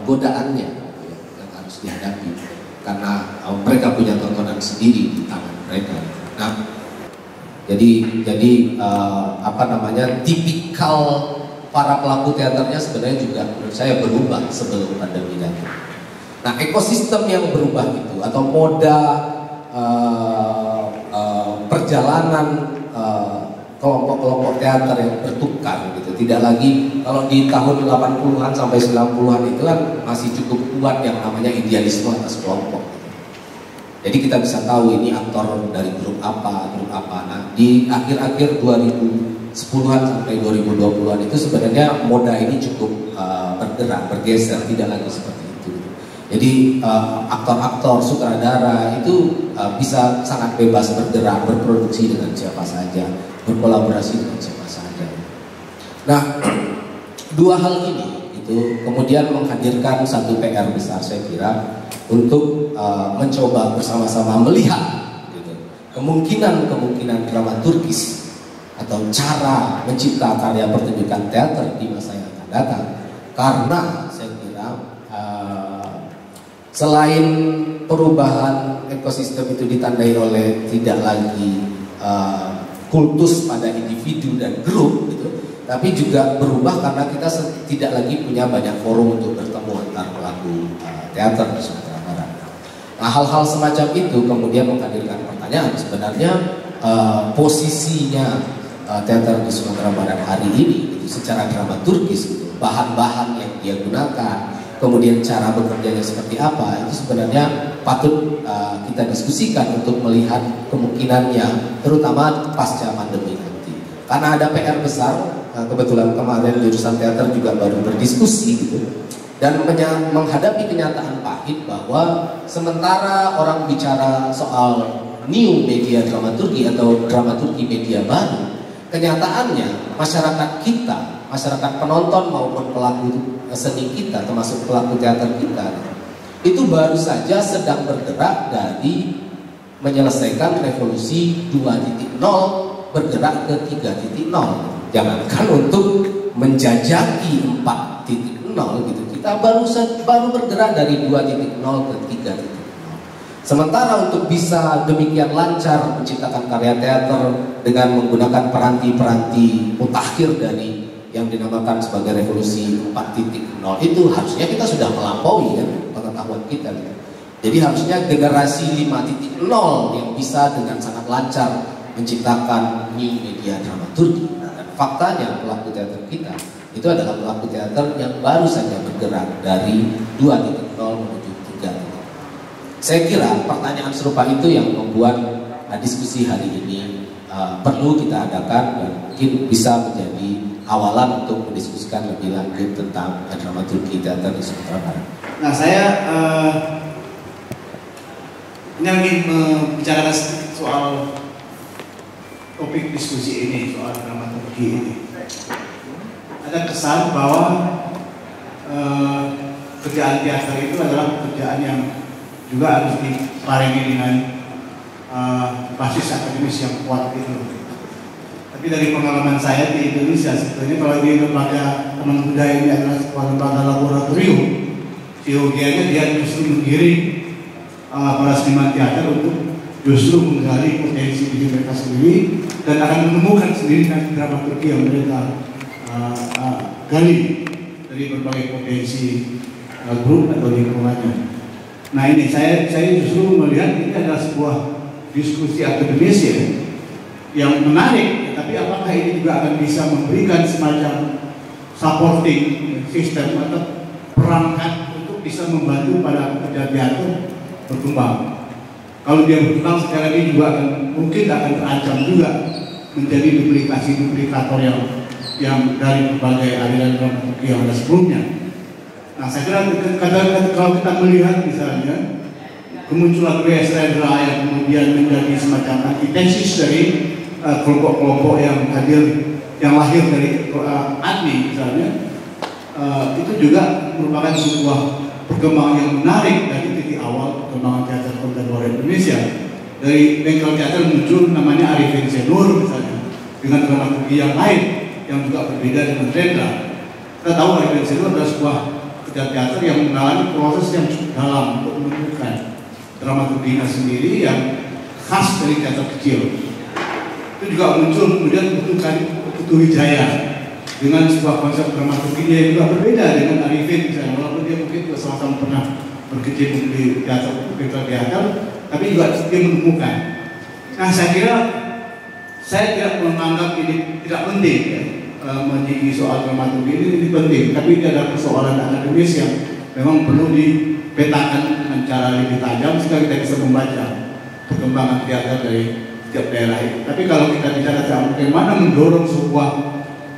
godaannya yang harus dihadapi, karena mereka punya tontonan sendiri di tangan mereka. Nah, jadi tipikal para pelaku teaternya sebenarnya juga menurut saya berubah sebelum pandemi datang. Nah, ekosistem yang berubah itu atau moda perjalanan kelompok-kelompok teater yang bertukar gitu, tidak lagi kalau di tahun 80-an sampai 90-an itu kan masih cukup kuat yang namanya idealisme atas kelompok. Jadi kita bisa tahu ini aktor dari grup apa. Nah, di akhir-akhir 2010-an sampai 2020-an itu sebenarnya moda ini cukup bergerak, bergeser, tidak lagi seperti itu. Jadi aktor-aktor, sutradara itu bisa sangat bebas bergerak, berproduksi dengan siapa saja, berkolaborasi dengan siapa saja. Nah, dua hal ini itu kemudian menghadirkan satu PR besar saya kira untuk mencoba bersama-sama melihat gitu, kemungkinan dramaturgis atau cara mencipta karya pertunjukan teater di masa yang akan datang. Karena saya kira selain perubahan ekosistem itu ditandai oleh tidak lagi kultus pada individu dan grup gitu, tapi juga berubah karena kita tidak lagi punya banyak forum untuk bertemu antar pelaku teater di Sumatera Barat. Nah, hal-hal semacam itu kemudian menghadirkan pertanyaan, sebenarnya posisinya teater di Sumatera Barat hari ini itu secara dramaturgis gitu, bahan-bahan yang dia gunakan, kemudian cara bekerjanya seperti apa, itu sebenarnya patut kita diskusikan untuk melihat kemungkinannya, terutama pasca pandemi nanti. Karena ada PR besar, kebetulan kemarin jurusan teater juga baru berdiskusi gitu, dan menghadapi kenyataan pahit bahwa sementara orang bicara soal new media dramaturgi atau dramaturgi media baru, kenyataannya masyarakat kita, masyarakat penonton maupun pelaku seni kita, termasuk pelaku teater kita, itu baru saja sedang bergerak dari menyelesaikan revolusi 2.0 bergerak ke 3.0. Jangankan untuk menjajaki 4.0 gitu, kita baru bergerak dari 2.0 ke 3.0. Sementara untuk bisa demikian lancar menciptakan karya teater dengan menggunakan peranti-peranti mutakhir dari yang dinamakan sebagai revolusi 4.0 itu harusnya kita sudah melampaui kan pengetahuan kita gitu. Jadi harusnya generasi 5.0 yang bisa dengan sangat lancar menciptakan new media dramaturgi. Dan faktanya pelaku teater kita itu adalah pelaku teater yang baru saja bergerak dari 2.0 menuju 3.0. Saya kira pertanyaan serupa itu yang membuat diskusi hari ini perlu kita adakan dan mungkin bisa menjadi awalan untuk mendiskusikan lebih lanjut tentang dramaturgi teater di Sumatera Barat. Nah, saya ini lagi membicarakan soal topik diskusi ini, soal dramaturgi ini. Ada kesan bahwa kerjaan teater itu adalah pekerjaan yang juga harus diparingi dengan basis akademis yang kuat itu. Tapi dari pengalaman saya di Indonesia, sebetulnya kalau di lembaga teman budaya ini adalah sebuah lembaga laboratorium, teorianya dia justru menggiring para seniman teater untuk justru menggali potensi diri mereka sendiri dan akan menemukan sendiri nanti dramaturgi yang mereka gali dari berbagai potensi grup atau lingkungannya. Nah ini saya justru melihat ini adalah sebuah diskusi akademis ya, yang menarik, tapi apakah ini juga akan bisa memberikan semacam supporting system atau perangkat untuk bisa membantu pada pekerja teater berkembang. Kalau dia berkembang sekarang ini juga mungkin akan terancam juga menjadi duplikator yang dari berbagai aliran dramaturgi yang ada sebelumnya. Nah saya kira kalau kita melihat misalnya kemunculan Westra yang kemudian menjadi semacam antitesis dari kelompok-kelompok yang lahir dari ADMI misalnya, itu juga merupakan sebuah perkembangan yang menarik dari titik awal perkembangan teater kontemporer Indonesia. Dari bengkel teater muncul namanya Arifin Senur misalnya, dengan dramaturgi yang lain yang juga berbeda dengan Rendra. Kita tahu Arifin Senur adalah sebuah kerja teater yang mengalami proses yang cukup dalam untuk menemukan dramaturginya sendiri yang khas dari teater kecil. Itu juga muncul kemudian Putu Wijaya dengan sebuah konsep dramaturginya yang juga berbeda dengan Arifin misalnya, walaupun dia mungkin juga sama-sama pernah berkecimpung di teater, tapi juga dia menemukan. Nah saya kira saya tidak menganggap ini tidak penting ya, menjadi soal dramaturgi ini penting, tapi ini adalah persoalan akademis yang memang perlu dipetakan dengan cara lebih tajam sehingga kita bisa membaca perkembangan teater dari setiap daerah itu. Tapi kalau kita bicara tentang bagaimana mendorong sebuah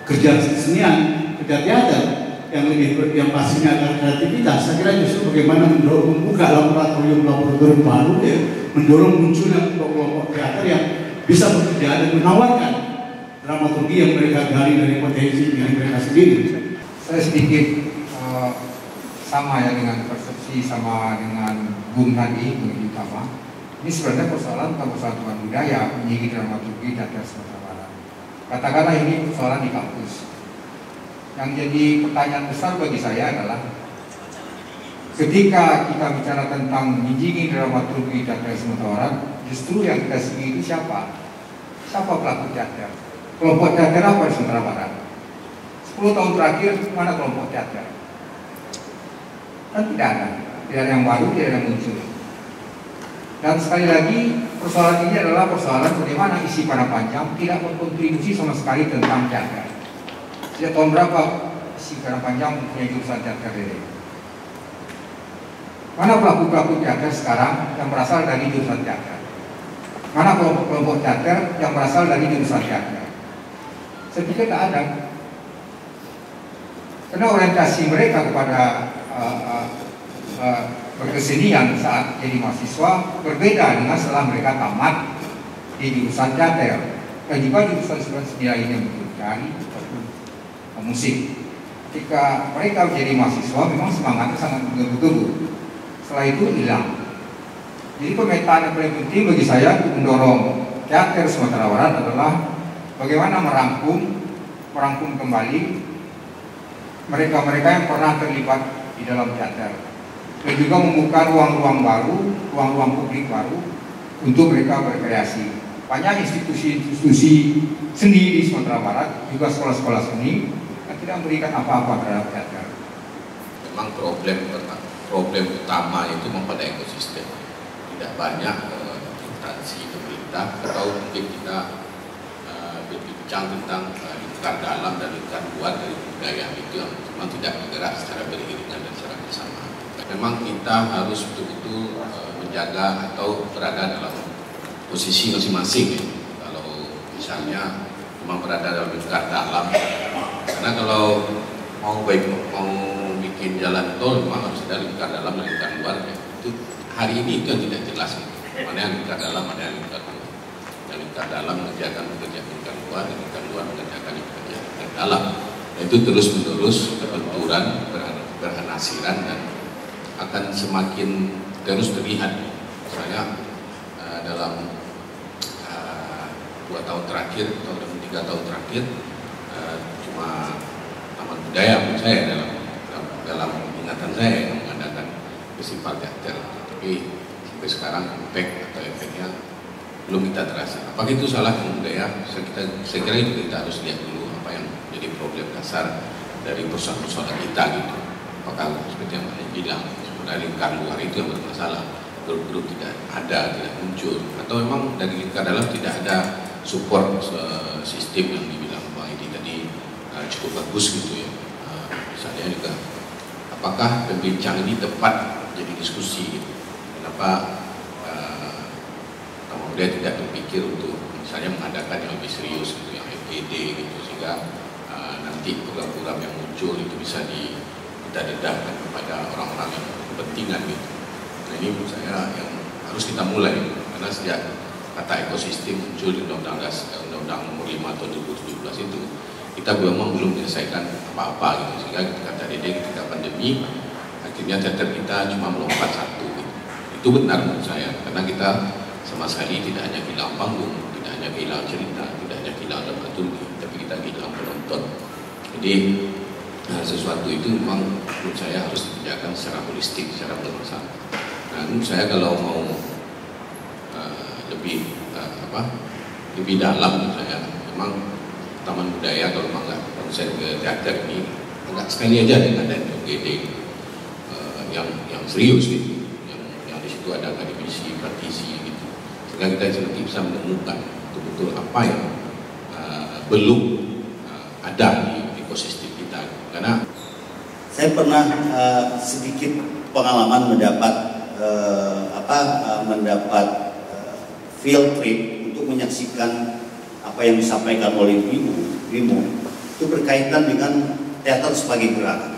kerja kesenian, kerja teater yang pastinya adalah kreativitas, saya kira justru bagaimana membuka laboratorium baru ya, mendorong munculnya kelompok teater yang bisa bekerja dan menawarkan dramaturgi yang mereka gali dari potensi yang mereka sendiri. Saya sedikit sama ya dengan persepsi sama dengan Bung tadi, Bung Utama. Ini sebenarnya persoalan bukan persoalan teman budaya menyingkir dramaturgi dan Sumatera Barat. Katakanlah ini persoalan di kampus. Yang jadi pertanyaan besar bagi saya adalah ketika kita bicara tentang menjinjing dramaturgi teater Sumatera Barat, justru yang kita singgung itu siapa? Siapa pelaku teater? Kelompok teater apa di Sumatera Barat? 10 tahun terakhir mana kelompok teater? Kan tidak ada yang baru, tidak ada yang muncul. Dan sekali lagi persoalan ini adalah persoalan bagaimana isi Panah Panjang tidak berkontribusi sama sekali tentang teater. Sejak tahun berapa isi Panah Panjang punya jurusan teater ini? Mana pelaku-pelaku teater sekarang yang berasal dari jurusan teater? Mana kelompok-kelompok teater yang berasal dari jurusan teater? Saya pikir tak ada. Karena orientasi mereka kepada berkesenian saat jadi mahasiswa berbeda dengan setelah mereka tamat di jurusan teater dan juga jurusan seni lainnya mencari musik. Ketika mereka menjadi mahasiswa memang semangatnya sangat menggebu-gebu. Setelah itu hilang. Jadi pemetaan yang paling penting bagi saya untuk mendorong teater Sumatera Barat adalah bagaimana merangkum kembali mereka-mereka yang pernah terlibat di dalam teater dan juga membuka ruang-ruang baru, ruang-ruang publik baru untuk mereka berkreasi. Banyak institusi-institusi seni di Sumatera Barat, juga sekolah-sekolah seni yang tidak memberikan apa-apa terhadap teater. Memang problem utama itu memang pada ekosistem. Tidak banyak instansi pemerintah atau mungkin kita berbincang tentang lingkar dalam dan lingkar luar dari budaya itu yang memang tidak bergerak secara beriringan dan secara bersama. Memang kita harus betul-betul menjaga atau berada dalam posisi masing-masing ya. Kalau misalnya memang berada dalam lingkar dalam, karena kalau mau bikin jalan tol memang harus ada lingkar dalam dan lingkar luar ya. Itu hari ini itu yang tidak jelas mana yang lingkar dalam, mana yang lingkar luar. Dan lingkar dalam mengerjakan pekerjaan lingkar luar, dan lingkar luar mengerjakan pekerjaan lingkar dalam. Dan itu terus-menerus berbenturan, berhanasiran dan akan semakin terus terlihat. Misalnya dalam 2 tahun terakhir atau 3 tahun terakhir cuma Taman Budaya menurut saya dalam ingatan saya yang mengadakan festival teater, tapi sampai sekarang impact atau efeknya belum kita terasa. Apakah itu salah budaya? Saya kira itu kita harus lihat dulu apa yang jadi problem dasar dari persoalan kita gitu. Apakah seperti yang saya bilang sebenarnya lingkar luar itu yang bermasalah, grup-grup tidak ada, tidak muncul, atau memang dari lingkar dalam tidak ada support sistem yang dibilang Bang Edi tadi cukup bagus gitu ya. Misalnya juga apakah pembincang ini tepat jadi diskusi gitu. Kenapa Taman Budaya tidak berpikir untuk misalnya mengadakan yang lebih serius gitu, yang FGD gitu, sehingga nanti program-program yang muncul itu bisa kita dedahkan kepada orang-orang yang kepentingan gitu. Nah ini menurut saya yang harus kita mulai, karena sejak kata ekosistem muncul di Undang-Undang Nomor 5 tahun 2017 itu kita memang belum menyelesaikan apa-apa gitu, sehingga kata Dede ketika pandemi akhirnya teater kita cuma melompat satu gitu. Itu benar menurut saya, karena kita sama sekali tidak hanya kehilangan panggung, tidak hanya kehilangan cerita, tidak hanya kehilangan dramaturgi, tapi kita kehilangan penonton. Jadi sesuatu itu memang menurut saya harus dikerjakan secara holistik, secara bermasalah. Nah menurut saya kalau mau lebih dalam menurut saya memang Taman Budaya kalau memang nggak konsen ke teater ini enggak sekali aja dengan ada FGD yang serius gitu, yang di situ ada akademisi, praktisi gitu, sehingga kita nanti bisa menemukan betul-betul apa yang belum ada di ekosistem kita. Karena saya pernah sedikit pengalaman mendapat field trip untuk menyaksikan apa yang disampaikan oleh Bimo itu berkaitan dengan teater sebagai gerakan,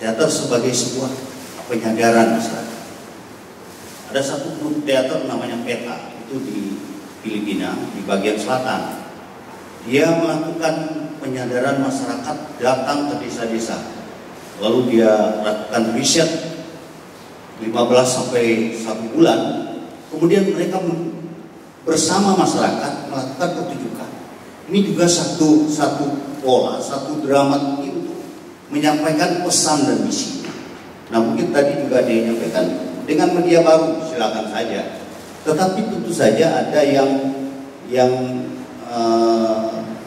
teater sebagai sebuah penyadaran misalnya. Ada satu grup teater namanya PETA, itu di Filipina, di bagian selatan. Dia melakukan penyadaran masyarakat datang ke desa-desa. Lalu dia lakukan riset 15 sampai 1 bulan. Kemudian mereka bersama masyarakat melakukan pertunjukan. Ini juga satu pola, satu dramaturgi untuk menyampaikan pesan dan misi. Nah mungkin tadi juga dinyampaikan dengan media baru silakan saja. Tetapi tentu saja ada yang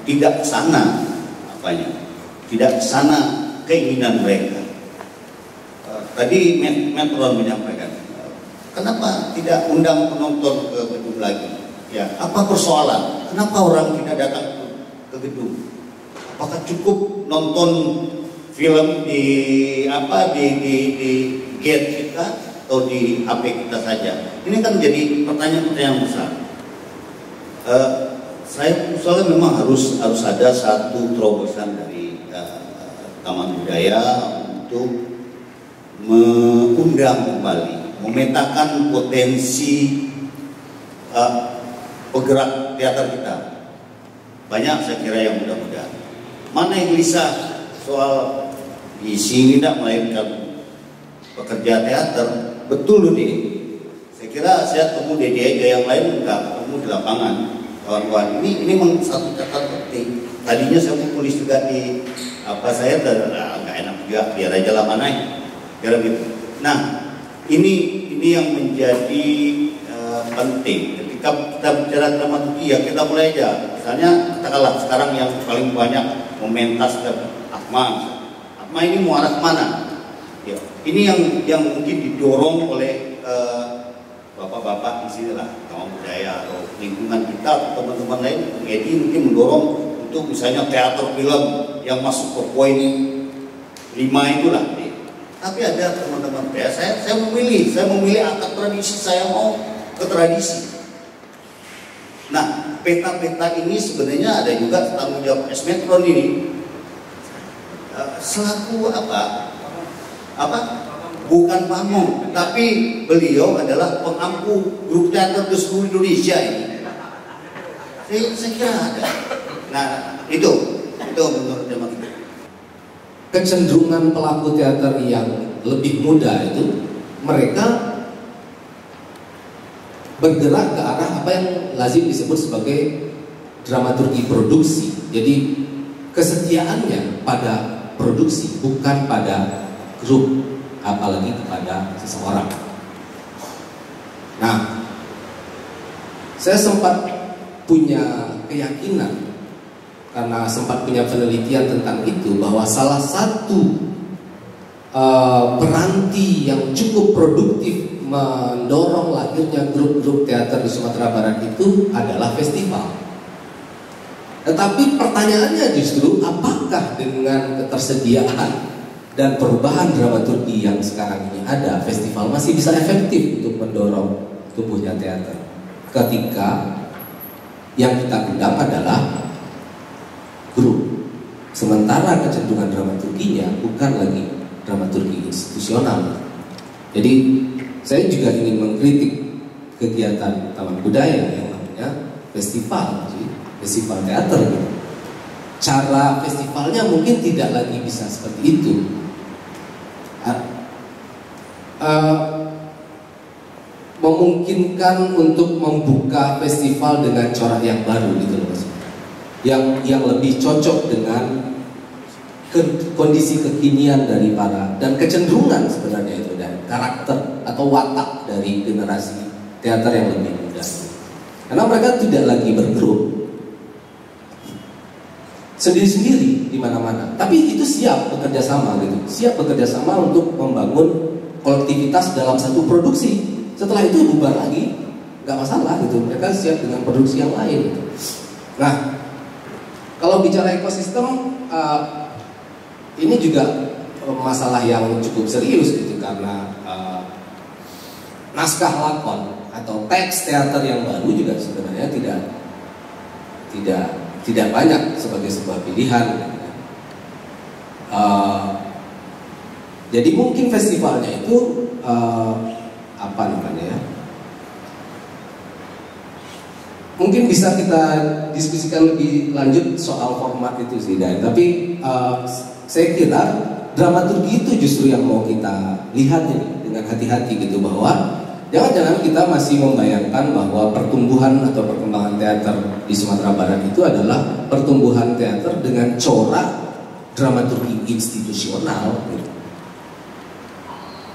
tidak sana tidak sana keinginan mereka. Tadi Metron menyampaikan, kenapa tidak undang penonton ke gedung lagi? Ya, apa persoalan? Kenapa orang tidak datang ke gedung? Apakah cukup nonton film di gate kita atau di HP kita saja? Ini kan jadi pertanyaan-pertanyaan besar. Saya soalnya memang harus ada satu terobosan dari Taman Budaya untuk mengundang kembali, memetakan potensi penggerak teater kita. Banyak saya kira yang muda-muda. Mana yang bisa soal isi tidak melahirkan pekerja teater, betul nih. Saya kira saya temu Dede aja, yang lain nggak ketemu di lapangan. Kawan-kawan, ini memang satu catatan penting. Tadinya saya mau tulis juga di saya nggak enak juga, biar aja lama naik, biar gitu. Nah, ini yang menjadi penting. Ketika kita bicara dramaturgi, ya kita mulai aja. Misalnya katakanlah sekarang yang paling banyak mementas ke Akma ini mau arah kemana? Ya, ini yang mungkin didorong oleh bapak-bapak di sini lah, Taman Budaya atau lingkungan kita atau teman-teman lain. Edi mungkin mendorong untuk misalnya teater film yang masuk ke poin 5 itulah. Tapi ada teman-teman saya memilih akar tradisi, saya mau ke tradisi. Nah, peta-peta ini sebenarnya ada juga tanggung jawab Metron ini selaku bukan pamong, tapi beliau adalah pengampu grup teater di seluruh Indonesia ini. Saya kira ada. Nah, itu menurut teman. Kecenderungan pelaku teater yang lebih muda itu, mereka bergerak ke arah apa yang lazim disebut sebagai dramaturgi produksi. Jadi kesetiaannya pada produksi, bukan pada grup, apalagi kepada seseorang. Nah, saya sempat punya keyakinan karena sempat punya penelitian tentang itu, bahwa salah satu peranti yang cukup produktif mendorong lahirnya grup-grup teater di Sumatera Barat itu adalah festival. Tetapi pertanyaannya justru, apakah dengan ketersediaan dan perubahan dramaturgi yang sekarang ini ada, festival masih bisa efektif untuk mendorong tumbuhnya teater ketika yang kita undang adalah grup, sementara kecenderungan dramaturginya bukan lagi dramaturgi institusional. Jadi saya juga ingin mengkritik kegiatan Taman Budaya yang namanya festival teater. Cara festivalnya mungkin tidak lagi bisa seperti itu. Memungkinkan untuk membuka festival dengan corak yang baru gitu loh Mas. Yang lebih cocok dengan kondisi kekinian dari para, dan kecenderungan sebenarnya itu, dan karakter atau watak dari generasi teater yang lebih muda. Karena mereka tidak lagi bergrup sendiri-sendiri di mana-mana, tapi itu siap bekerja sama gitu, siap bekerja sama untuk membangun kolektivitas dalam satu produksi. Setelah itu bubar lagi, nggak masalah gitu, mereka siap dengan produksi yang lain gitu. Nah, kalau bicara ekosistem, ini juga masalah yang cukup serius gitu, karena naskah lakon atau teks teater yang baru juga sebenarnya tidak banyak sebagai sebuah pilihan. Jadi mungkin festivalnya itu mungkin bisa kita diskusikan lebih lanjut soal format itu sih, dan tapi saya kira dramaturgi itu justru yang mau kita lihat ini dengan hati-hati gitu, bahwa jangan-jangan kita masih membayangkan bahwa pertumbuhan atau perkembangan teater di Sumatera Barat itu adalah pertumbuhan teater dengan corak dramaturgi institusional gitu.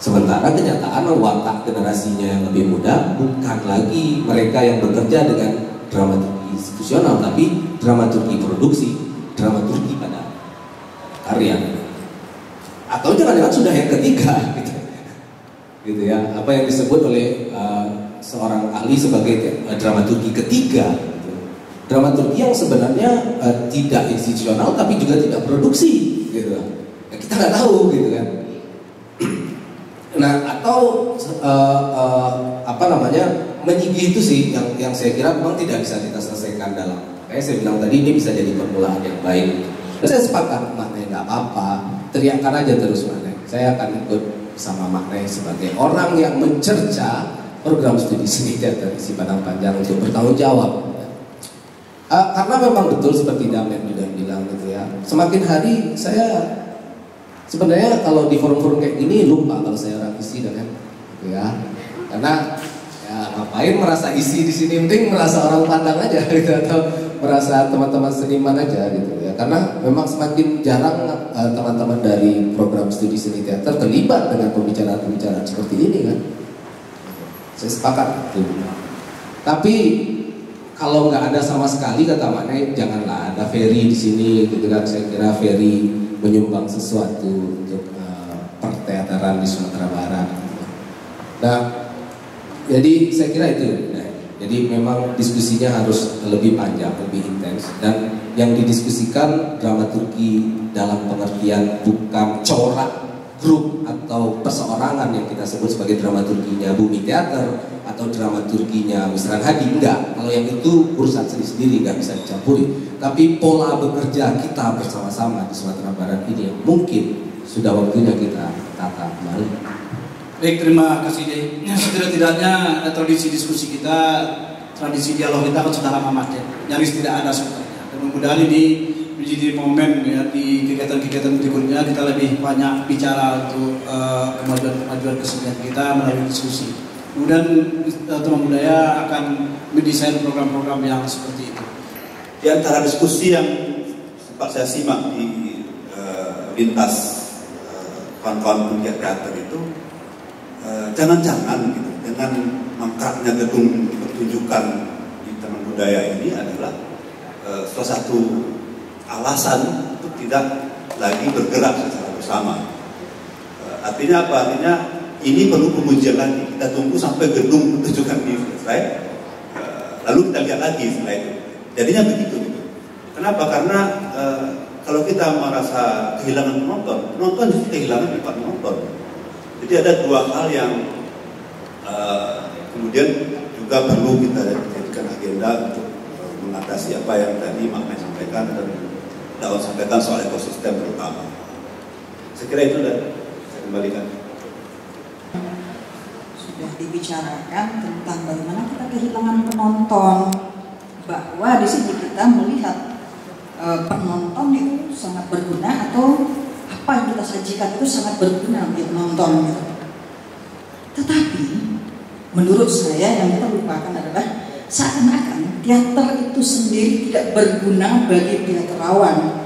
Sementara kenyataan watak generasinya yang lebih muda bukan lagi mereka yang bekerja dengan dramaturgi institusional, tapi dramaturgi produksi, dramaturgi pada karya. Atau jangan-jangan sudah yang ketiga, gitu ya. Apa yang disebut oleh seorang ahli sebagai dramaturgi ketiga, gitu. Dramaturgi yang sebenarnya tidak institusional, tapi juga tidak produksi, gitu. Ya, kita nggak tahu, gitu kan. Nah, atau menyigi itu sih yang saya kira memang tidak bisa kita selesaikan dalam. Kayak saya bilang tadi, ini bisa jadi permulaan yang baik. Dan saya sepakat maknanya nggak apa-apa, teriakkan aja terus maknanya. Saya akan ikut sama maknanya sebagai orang yang mencerca program studi seni teater isi Padang Panjang untuk bertanggung jawab. Karena memang betul seperti Damen juga bilang gitu ya. Semakin hari saya sebenarnya kalau di forum-forum kayak gini lupa kalau saya orang isi dan gitu ya. Karena ya ngapain merasa isi di sini, penting merasa orang pandang aja gitu, atau merasa teman-teman seniman aja gitu ya. Karena memang semakin jarang teman-teman dari program studi seni teater terlibat dengan pembicaraan-pembicaraan seperti ini kan. Saya sepakat gitu. Tapi kalau nggak ada sama sekali kata maknanya janganlah ada Ferry di sini gitu kan. Saya kira Ferry menyumbang sesuatu untuk perteateran di Sumatera Barat. Nah, jadi saya kira itu. Nah, jadi memang diskusinya harus lebih panjang, lebih intens, dan yang didiskusikan dramaturgi dalam pengertian bukan corak grup atau perseorangan yang kita sebut sebagai dramaturginya Bumi Teater atau dramaturginya Wisran Hadi, enggak. Kalau yang itu urusan sendiri-sendiri, nggak bisa dicampuri. Tapi pola bekerja kita bersama-sama di Sumatera Barat ini yang mungkin sudah waktunya kita tata kembali. Baik, terima kasih Jay. Setidak-tidaknya tradisi diskusi kita, tradisi dialog kita kan sudah lama mati, nyaris tidak ada sebenarnya. Dan mudah-mudahan ini menjadi momen ya, di kegiatan-kegiatan berikutnya kita lebih banyak bicara untuk kemajuan kesenian kita melalui diskusi. Kemudian teman budaya akan mendesain program-program yang seperti itu. Di antara diskusi yang sempat saya simak di lintas kawan-kawan penggiat teater itu, jangan-jangan gitu, dengan mangkraknya gedung pertunjukan di Taman Budaya ini adalah salah satu alasan untuk tidak lagi bergerak secara bersama. Artinya apa? Artinya ini perlu pengujian lagi. Kita tunggu sampai gedung pertunjukan ini selesai, lalu kita lihat lagi setelah itu. Jadinya begitu. Gitu. Kenapa? Karena kalau kita merasa kehilangan penonton, penonton justru kehilangan tempat menonton. Jadi ada dua hal yang kemudian juga perlu kita jadikan agenda untuk mengatasi apa yang tadi Makmen sampaikan dan Daun sampaikan soal ekosistem terutama. Saya kira itu dan saya kembalikan. Sudah dibicarakan tentang bagaimana kita kehilangan penonton, bahwa di sini kita melihat penonton itu sangat berguna, atau apa yang kita sajikan itu sangat berguna bagi penonton. Tetapi menurut saya yang kita lupakan adalah seakan-akan teater itu sendiri tidak berguna bagi teaterawan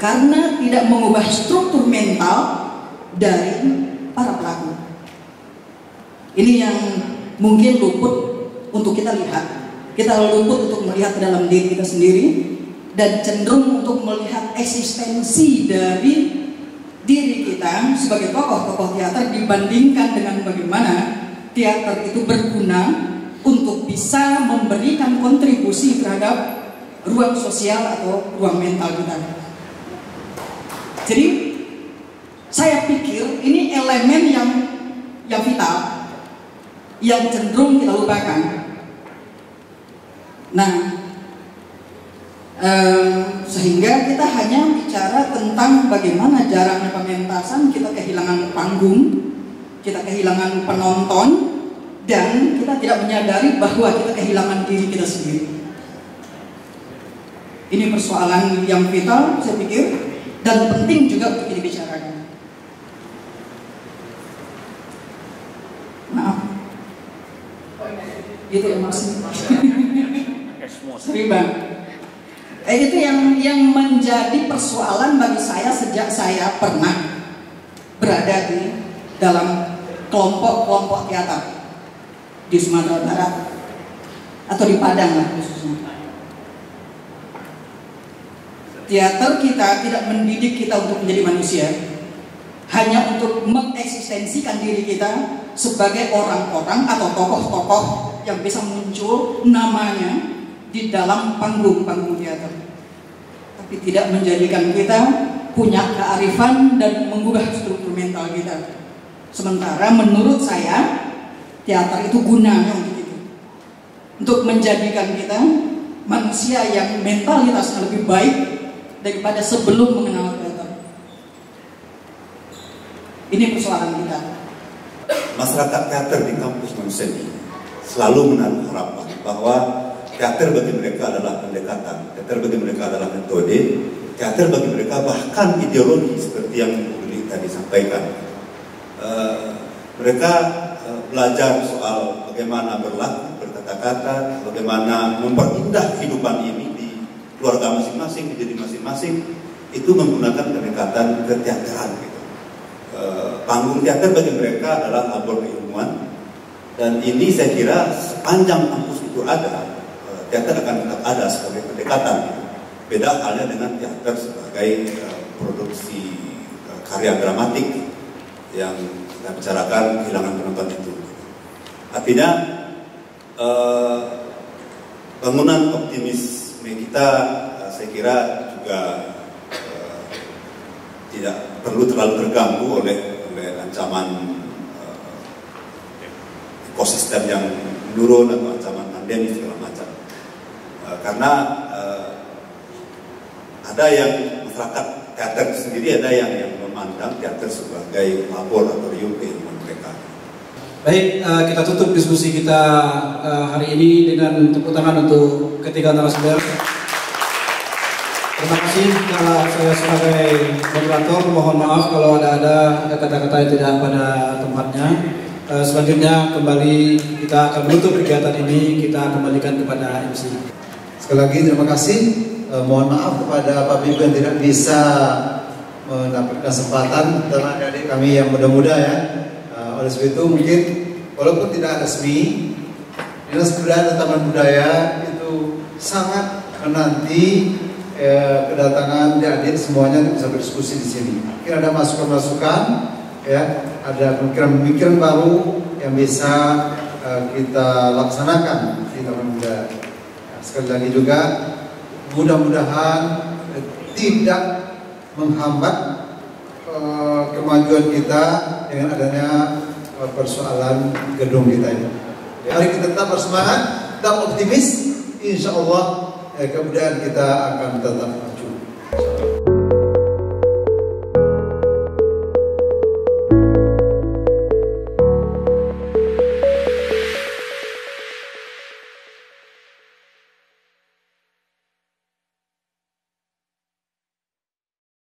karena tidak mengubah struktur mental dari para pelaku. Ini yang mungkin luput untuk kita lihat. Kita luput untuk melihat ke dalam diri kita sendiri dan cenderung untuk melihat eksistensi dari diri kita sebagai tokoh-tokoh teater dibandingkan dengan bagaimana teater itu berguna untuk bisa memberikan kontribusi terhadap ruang sosial atau ruang mental kita. Jadi saya pikir ini elemen yang vital yang cenderung kita lupakan. Nah, sehingga kita hanya bicara tentang bagaimana jarangnya pementasan, kita kehilangan panggung, kita kehilangan penonton, dan kita tidak menyadari bahwa kita kehilangan diri kita sendiri. Ini persoalan yang vital, saya pikir, dan penting juga untuk dibicarakan. Maaf, itu ya maksudnya. Sorry bang. Itu yang menjadi persoalan bagi saya sejak saya pernah berada di dalam kelompok-kelompok teater di Sumatera Barat atau di Padang lah khususnya. Teater kita tidak mendidik kita untuk menjadi manusia, hanya untuk mengeksistensikan diri kita sebagai orang-orang atau tokoh-tokoh yang bisa muncul namanya di dalam panggung-panggung teater, tapi tidak menjadikan kita punya kearifan dan mengubah struktur mental kita. Sementara menurut saya teater itu gunanya untuk itu, untuk menjadikan kita manusia yang mentalitasnya lebih baik daripada sebelum mengenal teater. Ini persoalan kita. Masyarakat teater di kampus Monseni selalu menaruh harapan bahwa teater bagi mereka adalah pendekatan, teater bagi mereka adalah metode, teater bagi mereka bahkan ideologi seperti yang Budi tadi sampaikan. Mereka belajar soal bagaimana berlaku, berkata-kata, bagaimana memperindah kehidupan ini di keluarga masing-masing, di diri masing-masing, itu menggunakan pendekatan keteateran gitu. Panggung teater bagi mereka adalah labor keilmuan, dan ini saya kira sepanjang kampus itu ada, teater akan tetap ada sebagai pendekatan gitu. Beda halnya dengan teater sebagai produksi karya dramatik yang kita bicarakan kehilangan penonton itu. Artinya bangunan optimisme kita saya kira juga tidak perlu terlalu terganggu oleh ancaman ekosistem yang menurun atau ancaman pandemi segala macam. Karena ada yang masyarakat teater sendiri, ada yang memandang teater sebagai laboratorium keilmuan mereka. Baik, kita tutup diskusi kita hari ini dengan tepuk tangan untuk ketiga narasumber. Terima kasih. Saya sebagai moderator mohon maaf kalau ada kata-kata yang tidak pada tempatnya. Selanjutnya kembali kita akan menutup kegiatan ini, kita kembalikan kepada MC. Sekali lagi terima kasih. Mohon maaf kepada Bapak Ibu yang tidak bisa mendapatkan kesempatan karena adik kami yang muda-muda ya. Oleh sebab itu mungkin walaupun tidak resmi, Dinas Kebudayaan dan Taman Budaya itu sangat menanti kedatangan adik-adik semuanya untuk bisa berdiskusi di sini. Mungkin ada masukan-masukan, ya, ada pemikiran-pemikiran baru yang bisa kita laksanakan di Taman Budaya. Sekali lagi juga mudah-mudahan tidak menghambat kemajuan kita dengan adanya persoalan gedung kita ini. Mari kita tetap bersemangat, tetap optimis, insya Allah kebudayaan kita akan tetap